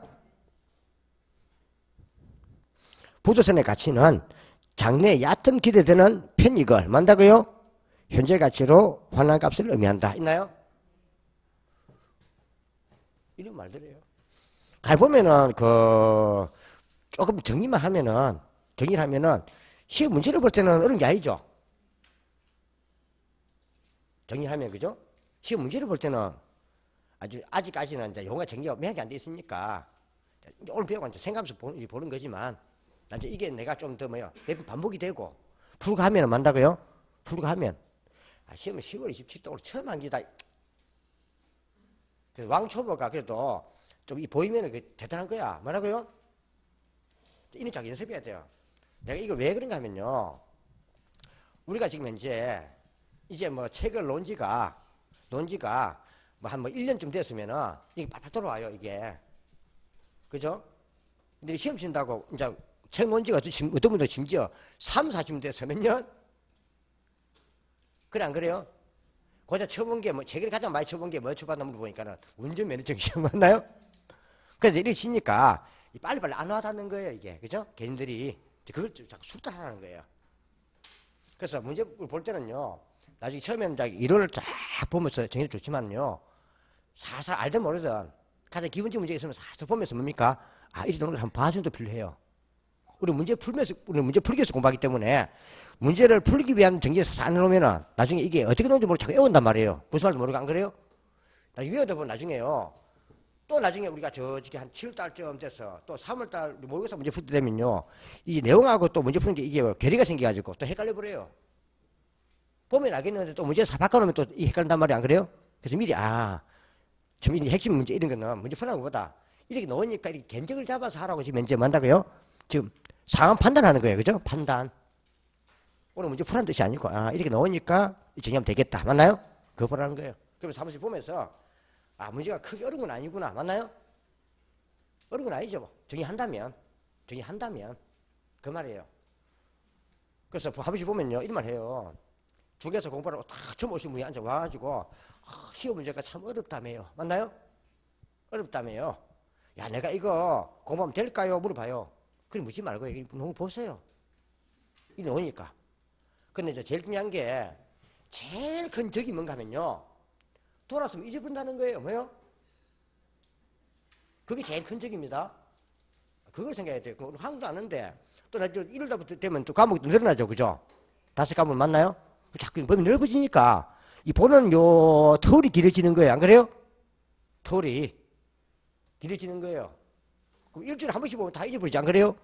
부동산의 가치는 장래에 얕은 기대되는 편익을 만다고요? 현재 가치로 환산 값을 의미한다. 있나요? 이런 말들이에요. 가보면은 조금 정리를 하면은 시험 문제를 볼 때는 어려운 게 아니죠. 정리하면 그죠? 시험 문제를 볼 때는 아직까지는 이제 용어 정리가 명확히 안 돼 있으니까 오늘 배우고 이제 생각하면서 보는 거지만 이제 이게 내가 좀 더 매번 반복이 되고 풀고 하면 만다고요? 풀고 하면 시험은 10월 27일 처음 한 기다. 그래서 왕초보가 그래도 좀 보이면 대단한 거야. 뭐라고요? 이런 작 연습해야 돼요. 내가 이걸 왜 그런가 하면요. 우리가 지금 현재 이제 책을 논지가 한 1년쯤 됐으면은 이게 빨리 돌아와요, 이게. 그죠? 근데 시험 친다고 이제 책 논지가 어떤 분도 심지어 3, 40년 돼서 몇 년? 그래, 안 그래요? 고작 쳐본 게 책을 가장 많이 쳐본 게 쳐봤나 물어보니까는 운전면허증 시험 맞나요? 그래서 이렇게 치니까 빨리빨리 안 와닿는 거예요, 이게. 그죠? 개인들이. 그걸 자꾸 숙달하는 거예요. 그래서 문제를 볼 때는요, 나중에 처음에는 이론을 쫙 보면서 정리도 좋지만요, 살살 알든 모르든 가장 기본적인 문제가 있으면 살살 보면서 뭡니까? 이렇게 노는 걸 한번 봐주는 도 필요해요. 우리 문제 풀기 위해서 공부하기 때문에 문제를 풀기 위한 정리를 살살 안 해놓으면은 나중에 이게 어떻게 노는지 모르고 자꾸 외운단 말이에요. 무슨 말인지 모르고 안 그래요? 나중에 외우다 보면 나중에요. 또 나중에 우리가 저기 한 7월달쯤 돼서 또 3월달 모의고사 문제 풀 때 되면요. 이 내용하고 또 문제 푸는 게 이게 괴리가 생겨가지고 또 헷갈려 버려요. 보면 알겠는데 또 문제 바꿔놓으면 또 헷갈린단 말이 안 그래요? 그래서 미리 좀 이 핵심 문제 이런 거는 문제 푸는 것보다 이렇게 넣으니까 이렇게 견적을 잡아서 하라고 지금 현재 만다고요? 지금 상황 판단하는 거예요. 그죠? 판단. 오늘 문제 풀라는 뜻이 아니고 이렇게 넣으니까 정리하면 되겠다. 맞나요? 그거 보라는 거예요. 그러면 사무실 보면서 문제가 크게 어려운 건 아니구나. 맞나요? 어려운 건 아니죠. 정리한다면 그 말이에요. 그래서 사무실 보면요 이런 말 해요. 중에서 공부를 딱 처음 오신 분이 앉아와가지고 시험 문제가 참 어렵다며요. 맞나요? 어렵다며요. 야, 내가 이거 공부하면 될까요? 물어봐요. 그럼 묻지 말고 너무 보세요. 이게 나오니까. 근데 이제 제일 중요한 게 제일 큰 적이 뭔가 하면요. 돌아서면 잊어본다는 거예요. 뭐요? 그게 제일 큰 적입니다. 그걸 생각해야 돼요. 한국도 아는데 또 나중에 1월달부터 되면 또 과목이 늘어나죠. 그죠? 5과목 맞나요? 자꾸 범위 넓어지니까 이 보는 요 털이 길어지는 거예요. 안 그래요? 털이 길어지는 거예요. 그럼 일주일에 한 번씩 보면 다 잊어버리지. 안 그래요?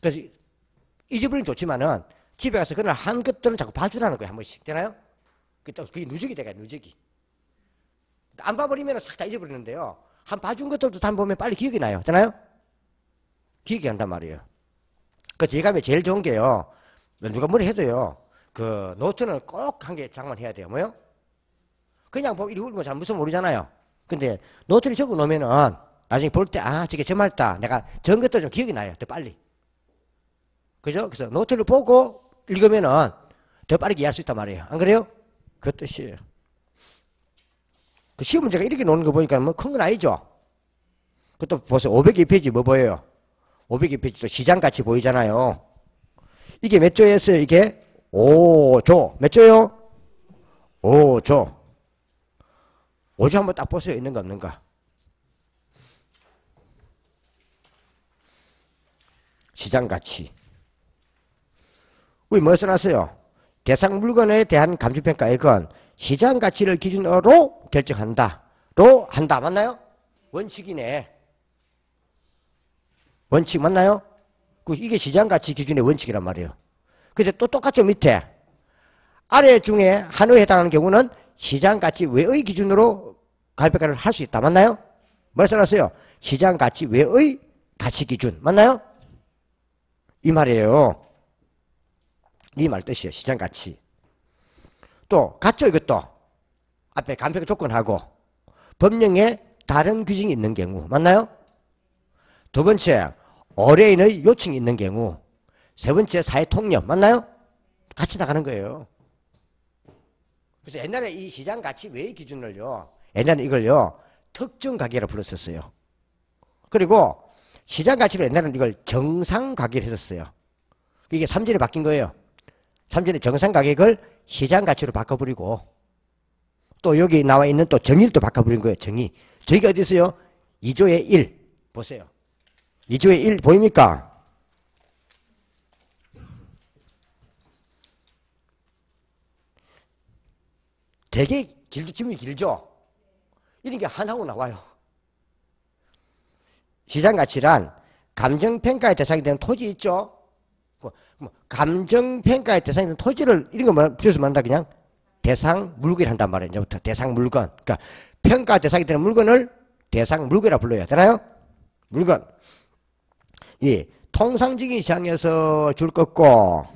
그래서 잊어버리면 좋지만은 집에 가서 그날 한 것들은 자꾸 봐주라는 거예요. 한 번씩. 되나요? 그게 누적이 돼가요. 누적이. 안 봐버리면 싹 다 잊어버리는데요. 한 봐준 것들도 다 보면 빨리 기억이 나요. 되나요? 기억이 난단 말이에요. 그 예감이 제일 좋은 게요. 누가 뭐라 해도요. 그 노트는 꼭 한 개 장만해야 돼요. 뭐요? 그냥 이리 울면 잘 무슨 모르잖아요. 근데 노트를 적어 놓으면은 나중에 볼 때 저게 저 말다. 내가 적은 것도 좀 기억이 나요. 더 빨리. 그죠? 그래서 노트를 보고 읽으면은 더 빠르게 이해할 수 있단 말이에요. 안 그래요? 그 뜻이에요. 그 시험 문제가 이렇게 노는 거 보니까 뭐 큰 건 아니죠? 그것도 보세요. 502페이지 뭐 보여요? 502페이지 또 시장같이 보이잖아요. 이게 몇 조였어요? 이게 5조. 몇 조요? 5조. 5조 한번 딱 보세요. 있는가 없는가. 시장가치. 우리 뭐 써놨어요? 대상 물건에 대한 감정평가액은 시장가치를 기준으로 결정한다. 로 한다. 맞나요? 원칙이네. 원칙 맞나요? 이게 시장가치 기준의 원칙이란 말이에요. 근데 또 똑같죠. 밑에. 아래 중에 하나에 해당하는 경우는 시장가치 외의 기준으로 가격평가를 할 수 있다. 맞나요? 뭘 써놨어요? 시장가치 외의 가치 기준. 맞나요? 이 말이에요. 이 말 뜻이에요. 시장가치. 또 같죠. 이것도. 앞에 간평 조건하고 법령에 다른 규정이 있는 경우. 맞나요? 두 번째, 의뢰인의 요청이 있는 경우. 세 번째, 사회 통념. 맞나요? 같이 나가는 거예요. 그래서 옛날에 이 시장가치 외의 기준을요. 옛날에 이걸요. 특정 가격이라고 불렀었어요. 그리고 시장가치로 옛날에는 이걸 정상가격을 했었어요. 이게 3전에 바뀐 거예요. 3전에 정상가격을 시장가치로 바꿔버리고 또 여기 나와 있는 또 정의를 또 바꿔버린 거예요. 정의. 저희가 어디 있어요? 2조의 1. 보세요. 2조의 1 보입니까? 되게 지문이 길죠? 이런 게 하나하고 나와요. 시장 가치란 감정평가의 대상이 되는 토지 있죠? 감정평가의 대상이 되는 토지를 이런 거 줄여서 말한다 그냥 대상 물건이라 한단 말이에요. 이제부터 대상 물건. 그러니까 평가 대상이 되는 물건을 대상 물건이라 불러요. 되나요? 물건. 이 통상적인 시장에서 줄 긋고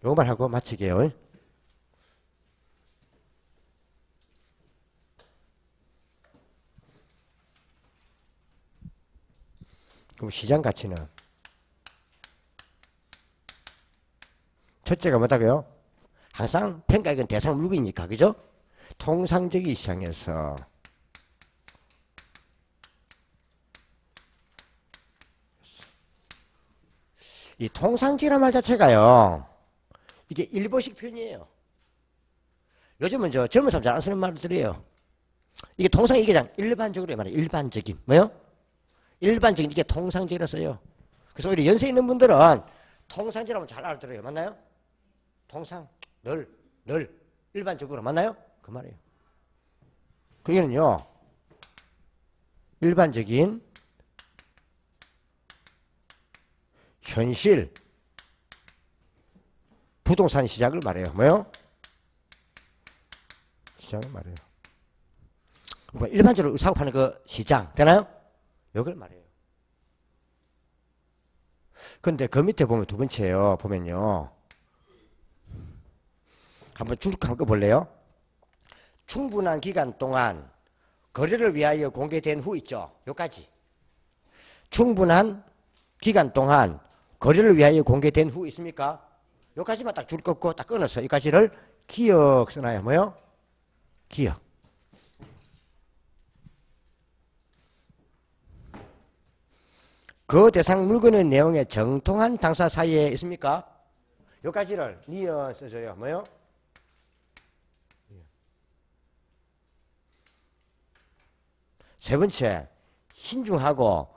요거만 하고 마치게요. 그럼 시장 가치는 첫째가 뭐다고요? 항상 평가액은 대상 물건이니까 그죠? 통상적인 시장에서 이 통상적이라는 말 자체가요. 이게 일보식 표현이에요. 요즘은 저 젊은 사람 잘 안 쓰는 말들이에요. 이게 통상 이게 그냥 일반적으로 말해요. 일반적인 뭐요? 일반적인 이게 통상적이라 써요. 그래서 오히려 연세 있는 분들은 통상적이라면 잘 알아들어요. 맞나요? 통상 늘 일반적으로 맞나요? 그 말이에요. 그게는요. 일반적인 현실 부동산 시장을 말해요. 뭐요? 시장을 말해요. 일반적으로 사고 파는 그 시장 되나요? 이걸 말해요. 근데 그 밑에 보면 두 번째요. 보면요. 한번 쭉 한번 꺼볼래요? 충분한 기간 동안 거래를 위하여 공개된 후 있죠. 여기까지. 충분한 기간 동안 거래를 위하여 공개된 후 있습니까? 여기까지만 딱 줄 긋고 딱 끊어서 여기까지를 기억 써놔요. 뭐요? 기억. 그 대상 물건의 내용에 정통한 당사 사이에 있습니까? 여기까지를 니어 써줘요. 뭐요? 세 번째, 신중하고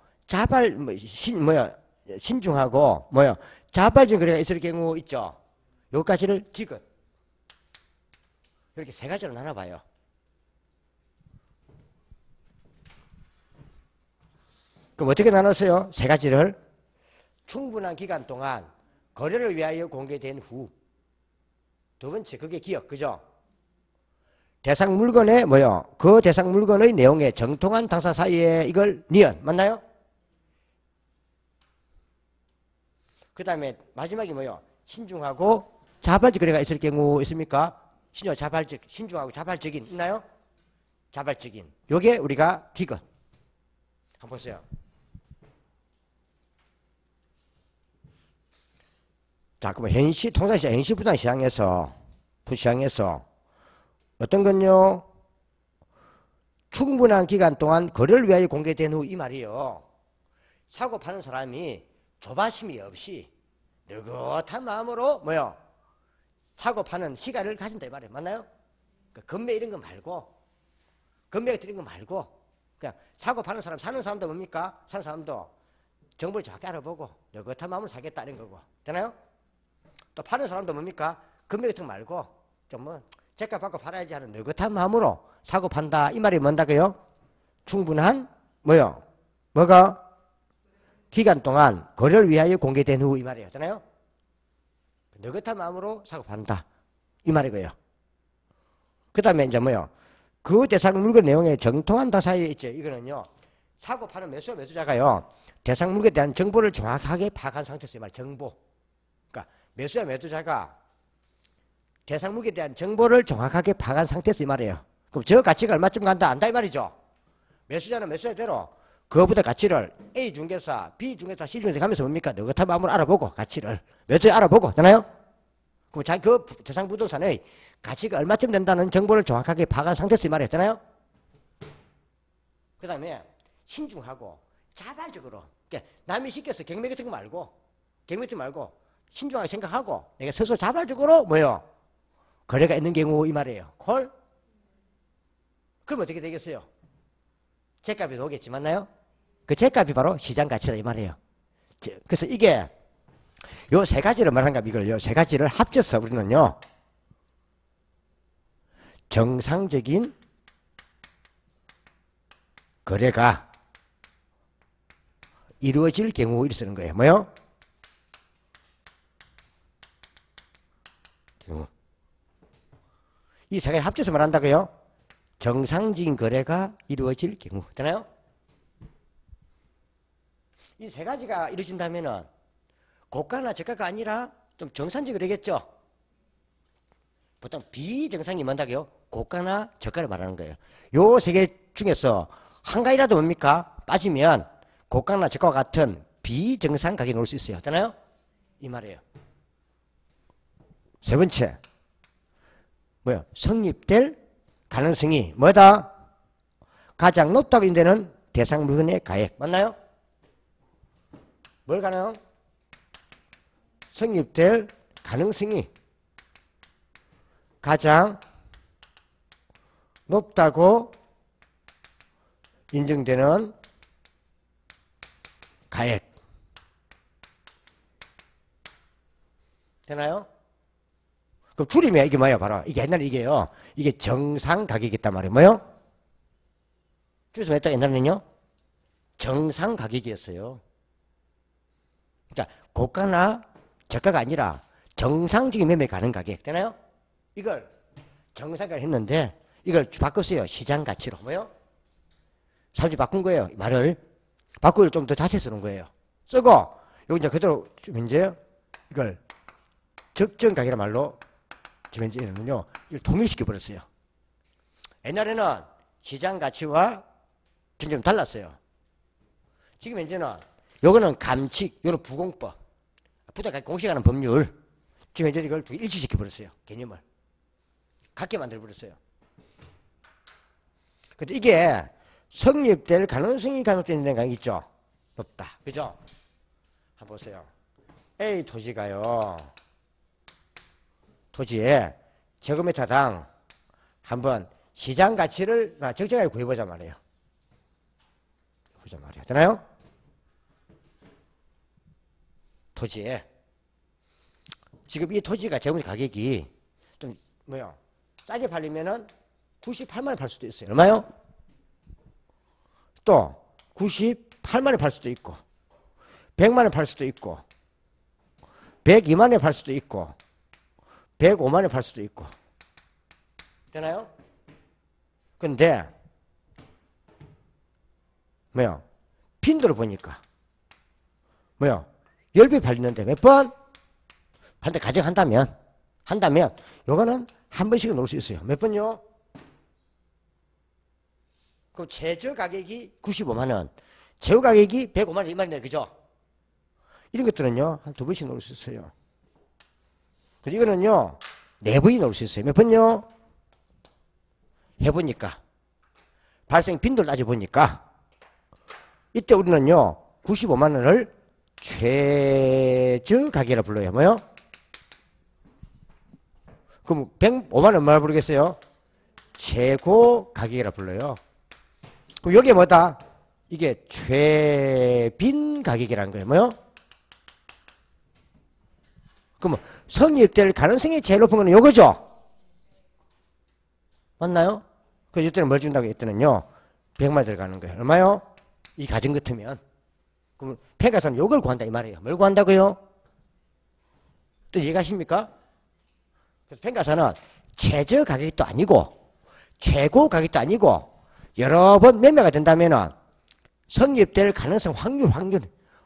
신중하고 자발적인 거래가 있을 경우 있죠. 여기까지를 지긋. 이렇게 세 가지로 나눠봐요. 그럼 어떻게 나눴어요? 세 가지를 충분한 기간 동안 거래를 위하여 공개된 후. 두 번째, 그게 기억, 그죠? 대상 물건의 그 대상 물건의 내용에 정통한 당사 사이에 이걸 니은 맞나요? 그 다음에 마지막이 신중하고 자발적 거래가 있을 경우 있습니까? 신중하고 자발적인 있나요? 자발적인. 요게 우리가 기껏. 한번 보세요. 자, 그러면 통상시장, 현시부동산시장에서 어떤 건요? 충분한 기간 동안 거래를 위하여 공개된 후 이 말이에요. 사고 파는 사람이 조바심이 없이 느긋한 마음으로 사고 파는 시간을 가진다 이 말이에요. 맞나요? 그러니까 건매 이런 거 말고 건매가 드린 거 말고 그냥 사고 파는 사람 사는 사람도 뭡니까? 사는 사람도 정보를 정확히 알아보고 느긋한 마음으로 사겠다 이런 거고 되나요? 또 파는 사람도 뭡니까? 건매 같은 거 말고 좀 제값 받고 팔아야지 하는 느긋한 마음으로 사고 판다 이 말이 뭔다고요? 충분한 뭐가? 기간 동안 거래를 위하여 공개된 후 이 말이에요. 되나요? 느긋한 마음으로 사고 판다 이 말이고요. 그 다음에 이제 그 대상 물건 내용에 정통한 당사에 있죠. 이거는요. 사고 파는 매수자가요. 대상 물건에 대한 정보를 정확하게 파악한 상태에서 이 말 정보. 그러니까 매수자가 대상 물건에 대한 정보를 정확하게 파악한 상태에서 이 말이에요. 그럼 저 가치가 얼마쯤 간다 안다 이 말이죠. 매수자는 매수자대로 그거보다 가치를 A 중개사, B 중개사, C 중개사 가면서 뭡니까? 느긋한 마음으로 알아보고 가치를 매수자 알아보고 되나요? 그럼 그 대상 부동산의 가치가 얼마쯤 된다는 정보를 정확하게 파악한 상태에서 이 말이 되나요? 그 다음에 신중하고 자발적으로 그러니까 남이 시켜서 경매 같은 거 말고 신중하게 생각하고 내가 스스로 자발적으로 거래가 있는 경우 이 말이에요. 콜? 그럼 어떻게 되겠어요? 제값이 오겠지 맞나요? 그 제값이 바로 시장 가치다 이 말이에요. 그래서 이게 요 세 가지를 말한가 이걸요. 세 가지를 합쳐서 우리는요. 정상적인 거래가 이루어질 경우 이렇게 쓰는 거예요. 뭐요? 경우. 이 세 가지 합쳐서 말한다고요? 정상적인 거래가 이루어질 경우. 되나요? 이 세 가지가 이루어진다면은 고가나 저가가 아니라 좀 정상적인 거래겠죠? 보통 비정상이 뭔다고요? 고가나 저가를 말하는 거예요. 요 세 개 중에서 한 가지라도 뭡니까? 빠지면 고가나 저가와 같은 비정상 가격이 나올 수 있어요. 되나요? 이 말이에요. 세 번째. 뭐야? 성립될 가능성이 뭐다? 가장 높다고 인되는 대상 물건의 가액. 맞나요? 뭘 가능? 성립될 가능성이 가장 높다고 인정되는 가액. 되나요? 그럼 줄이면 이게 뭐예요? 바로 이게 옛날에 이게요. 이게 정상 가격이었단 말이에요. 뭐요? 줄여서 했다 옛날에는요. 정상 가격이었어요. 자, 고가나 저가가 아니라 정상적인 매매 가능 가격. 되나요? 이걸 정상가를 했는데 이걸 바꿨어요. 시장 가치로. 뭐요? 사람들이 바꾼 거예요. 말을 바꾸기를 좀 더 자세히 쓰는 거예요. 쓰고 여기 이제 그대로 좀 이제 이걸 적정 가격이란 말로 지금 이제는요 이걸 통일시켜 버렸어요. 옛날에는 시장 가치와 점점 달랐어요. 지금 이제는 요거는 감칙, 요거는 부공법, 부당하게 공시하는 법률. 지금 이제 이걸 일치시켜 버렸어요. 개념을 같게 만들어 버렸어요. 근데 이게 성립될 가능성이 가능되는 데가 있죠. 높다. 그죠? 한번 보세요. A 토지가요. 토지에 제곱미터당 한번 시장 가치를 적정하게 구해보자 말이에요. 보자 말이에요. 되나요? 토지에 지금 이 토지가 제곱미터 가격이 좀 뭐요? 싸게 팔리면은 98만 원에 팔 수도 있어요. 얼마요? 또 98만 원에 팔 수도 있고 100만 원에 팔 수도 있고 102만 원에 팔 수도 있고 105만 원에 팔 수도 있고. 되나요? 근데 뭐요? 빈도를 보니까 뭐요? 10배 팔리는데 몇 번? 한대 가정한다면 요거는 한 번씩은 놓을 수 있어요. 몇 번요? 그럼 최저 가격이 95만 원, 최고 가격이 105만 원, 이 말이네. 그죠? 이런 것들은요, 한 두 번씩 놓을 수 있어요. 그리고 이거는요, 네 번이 놓을 수 있어요. 몇 번요? 해보니까. 발생 빈도를 따져보니까, 이때 우리는요, 95만 원을 최저 가격이라 불러요. 뭐요? 그럼 105만 원 얼마나 부르겠어요? 최고 가격이라 불러요. 그럼 여기에 뭐다? 이게 최빈 가격이라는 거예요. 뭐요? 그럼 성립될 가능성이 제일 높은 거는 요거죠? 맞나요? 그래서 이때는 뭘 준다고 했더니요 100만 들어가는 거예요. 얼마요? 이 가정 같으면. 그럼 평가사는 요걸 구한다 이 말이에요. 뭘 구한다고요? 또 이해가십니까? 그래서 평가사는 최저 가격이 또 아니고 최고 가격도 아니고 여러 번 매매가 된다면은 성립될 가능성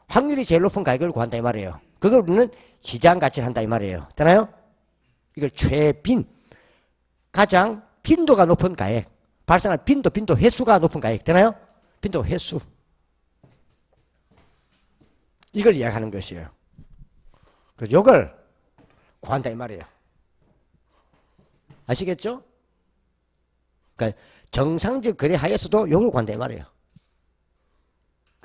확률이 제일 높은 가격을 구한다 이 말이에요. 그걸 우리는 시장 가치를 한다 이 말이에요. 되나요? 이걸 최빈, 가장 빈도가 높은 가액, 발생할 빈도 횟수가 높은 가액. 되나요? 빈도 횟수. 이걸 이야기하는 것이에요. 그래서 이걸 구한다 이 말이에요. 아시겠죠? 그러니까 정상적 거래 하에서도 이걸 구한다 이 말이에요.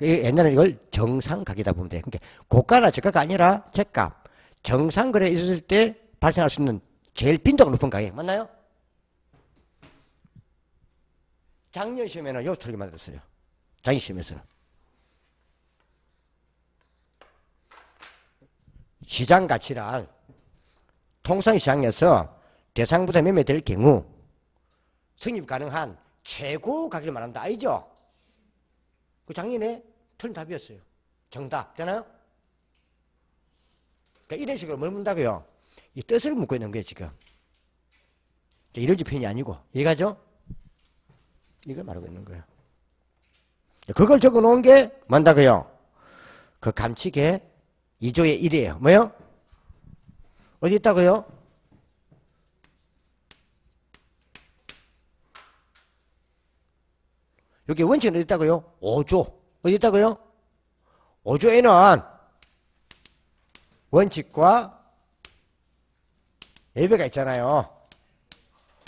옛날에 이걸 정상가격이다 보면 돼. 그러니까 고가나 저가가 아니라 저가. 정상거래 있었을 때 발생할 수 있는 제일 빈도가 높은 가격. 맞나요? 작년 시험에는 여기서 틀리게 만들었어요. 작년 시험에서는. 시장 가치란 통상 시장에서 대상보다 매매될 경우 성립 가능한 최고 가격을 말한다. 알죠? 그 작년에 틀린 답이었어요. 정답. 되나요? 그러니까 이런 식으로 뭘 묻는다고요? 이 뜻을 묻고 있는 거예요, 지금. 이런 표현이 아니고. 이해가죠? 이걸 말하고 있는 거예요. 그걸 적어 놓은 게 뭔다고요? 그 감칙의 2조의 1이에요. 뭐요? 어디 있다고요? 여기 원칙은 어디 있다고요? 5조. 어디 있다고요? 5조에는 원칙과 예외가 있잖아요.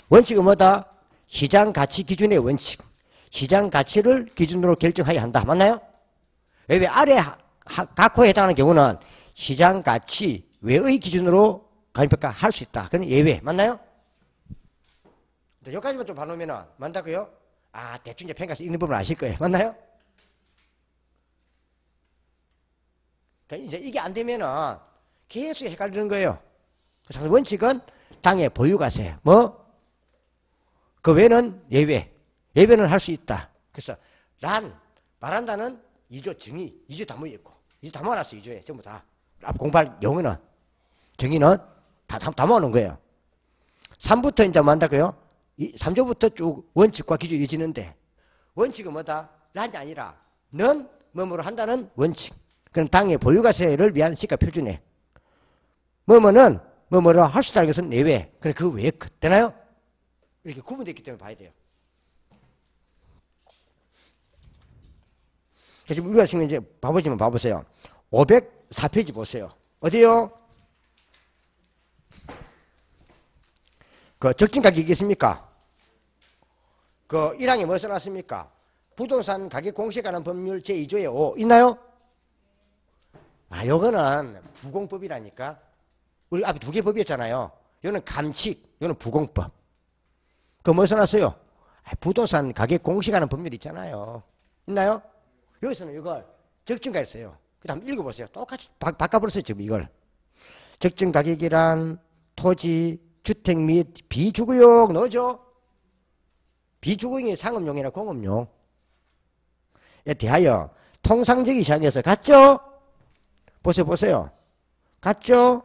원칙은 뭐다? 시장 가치 기준의 원칙. 시장 가치를 기준으로 결정해야 한다. 맞나요? 예외 아래 각 호에 해당하는 경우는 시장 가치 외의 기준으로 가격평가 할 수 있다. 그건 예외. 맞나요? 여기까지만 좀 봐놓으면 맞다고요? 아, 대충 이제 평가에서 읽는 부분 아실 거예요. 맞나요? 그러니까 이제 이게 안 되면은 계속 헷갈리는 거예요. 그래서 원칙은 당의 보유가세. 뭐? 그 외에는 예외. 예외는 할 수 있다. 그래서 말한다는 2조 정의, 2조 다 모여있고 2조 다 모아놨어. 2조에 전부 다. 앞 공부할 용어는 정의는 다 모아놓은 거예요. 3부터 이제 뭐 한다고요? 3조부터 쭉 원칙과 기준이 이어지는데 원칙은 뭐다? 란이 아니라 는 뭐뭐로 한다는 원칙. 그건 당의 보유가세를 위한 시가 표준에 뭐뭐는 뭐뭐로 할 수 있다는 것은 예외. 그래 그 외에 되나요? 이렇게 구분되어 있기 때문에 봐야 돼요. 지금 우리가 지금 이제 봐보세요. 504페이지 보세요. 어디요? 그 적정 가격이 있습니까? 그 1항에 뭐 써놨습니까? 부동산 가격 공시에 관한 법률 제2조에 5 있나요? 아, 요거는 부공법이라니까. 우리 앞에 두 개 법이었잖아요. 요는 감칙, 요는 부공법. 그 뭐 써놨어요? 아, 부동산 가격 공시에 관한 법률 있잖아요. 있나요? 여기서는 이걸 적정가 했어요. 그다음 한번 읽어보세요. 똑같이 바꿔버렸어요. 지금 이걸. 적정 가격이란 토지, 주택 및 비주거용 넣어줘. 비주거용이 상업용이나 공업용. 에 대하여 통상적인 시장에서 같죠? 보세요. 같죠?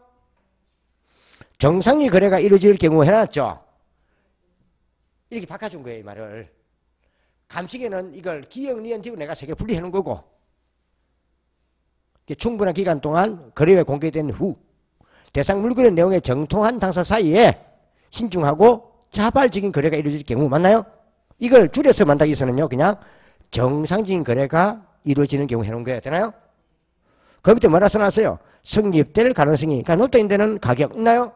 정상리 거래가 이루어질 경우 해놨죠? 이렇게 바꿔준 거예요, 이 말을. 감식에는 이걸 기역, 니은, 디귿 내가 세 개 분리해 놓은 거고, 충분한 기간 동안 거래가 공개된 후 대상 물건의 내용에 정통한 당사 사이에 신중하고 자발적인 거래가 이루어질 경우 맞나요? 이걸 줄여서 만들기 위해서는요, 그냥 정상적인 거래가 이루어지는 경우 해놓은 거예요. 되나요? 그 밑에 뭐라 써놨어요? 성립될 가능성이, 그러니까 높다 인데는 가격 있나요?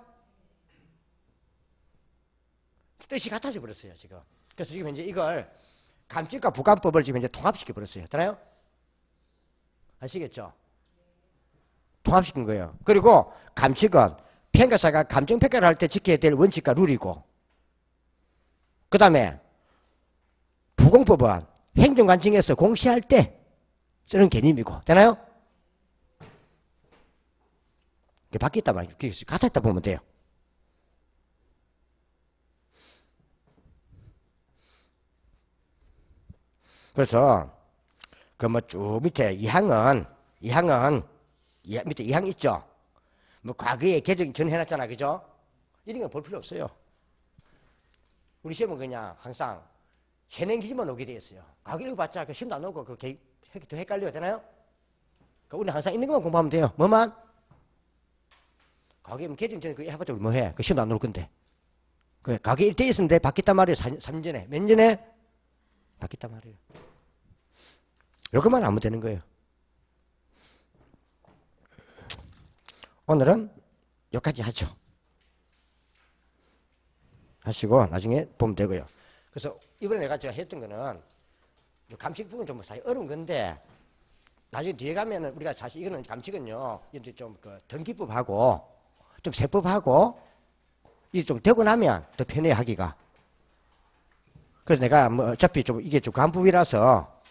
뜻이 같아져 버렸어요, 지금. 그래서 지금 이제 이걸 감칙과 부감법을 지금 이제 통합시켜 버렸어요. 되나요? 아시겠죠? 통합시킨 거예요. 그리고 감칙은 평가사가 감정평가를 할 때 지켜야 될 원칙과 룰이고, 그 다음에 부공법은 행정관청에서 공시할 때 쓰는 개념이고, 되나요? 이게 바뀌었단 말이에요. 같았다 보면 돼요. 그래서 그 뭐 쭉 밑에 밑에 2항 있죠. 뭐 과거에 개정 전 해놨잖아, 그죠? 이런 건 볼 필요 없어요. 우리 시험은 그냥 항상 현행 기준만 오게 되어 있어요. 과거 읽어봤자 그 시험도 안 오고 더 헷갈려야 되나요? 그 우리는 항상 있는 것만 공부하면 돼요. 뭐만? 과거에 개정 전에 그거 해봤자 우리 뭐 해? 그 시험도 안 올 건데. 그 과거에 이때 있었는데 바뀌었단 말이에요. 3년 전에. 몇 년 전에? 바뀌었단 말이에요. 이것만 하면 되는 거예요. 오늘은 여기까지 하죠. 하시고 나중에 보면 되고요. 그래서 이번에 내가 제가 했던 거는 감칙 부분 좀 사실 어려운 건데 나중에 뒤에 가면은 우리가 사실 이거는 감칙은요, 이제 좀 그 등기법하고 좀 세법하고 이게 좀 되고 나면 더 편해요, 하기가. 그래서 내가 뭐 어차피 좀 이게 좀 간부이라서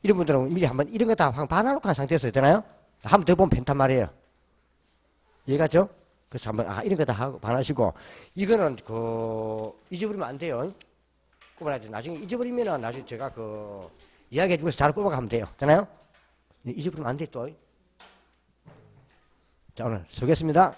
이런 분들은 미리 한번 이런 거 다 봐놔놓고 한 상태에서 되나요? 한 번 더 보면 편단 말이에요. 이해가죠? 그래서 한번 이런 거 다 하고 반하시고 이거는 잊어버리면 안 돼요. 꼽아놔야 돼. 나중에 잊어버리면은 나중에 제가 이야기해 주면서 잘 뽑아가면 돼요. 되나요? 잊어버리면 안 돼 또. 자 오늘 수고했습니다.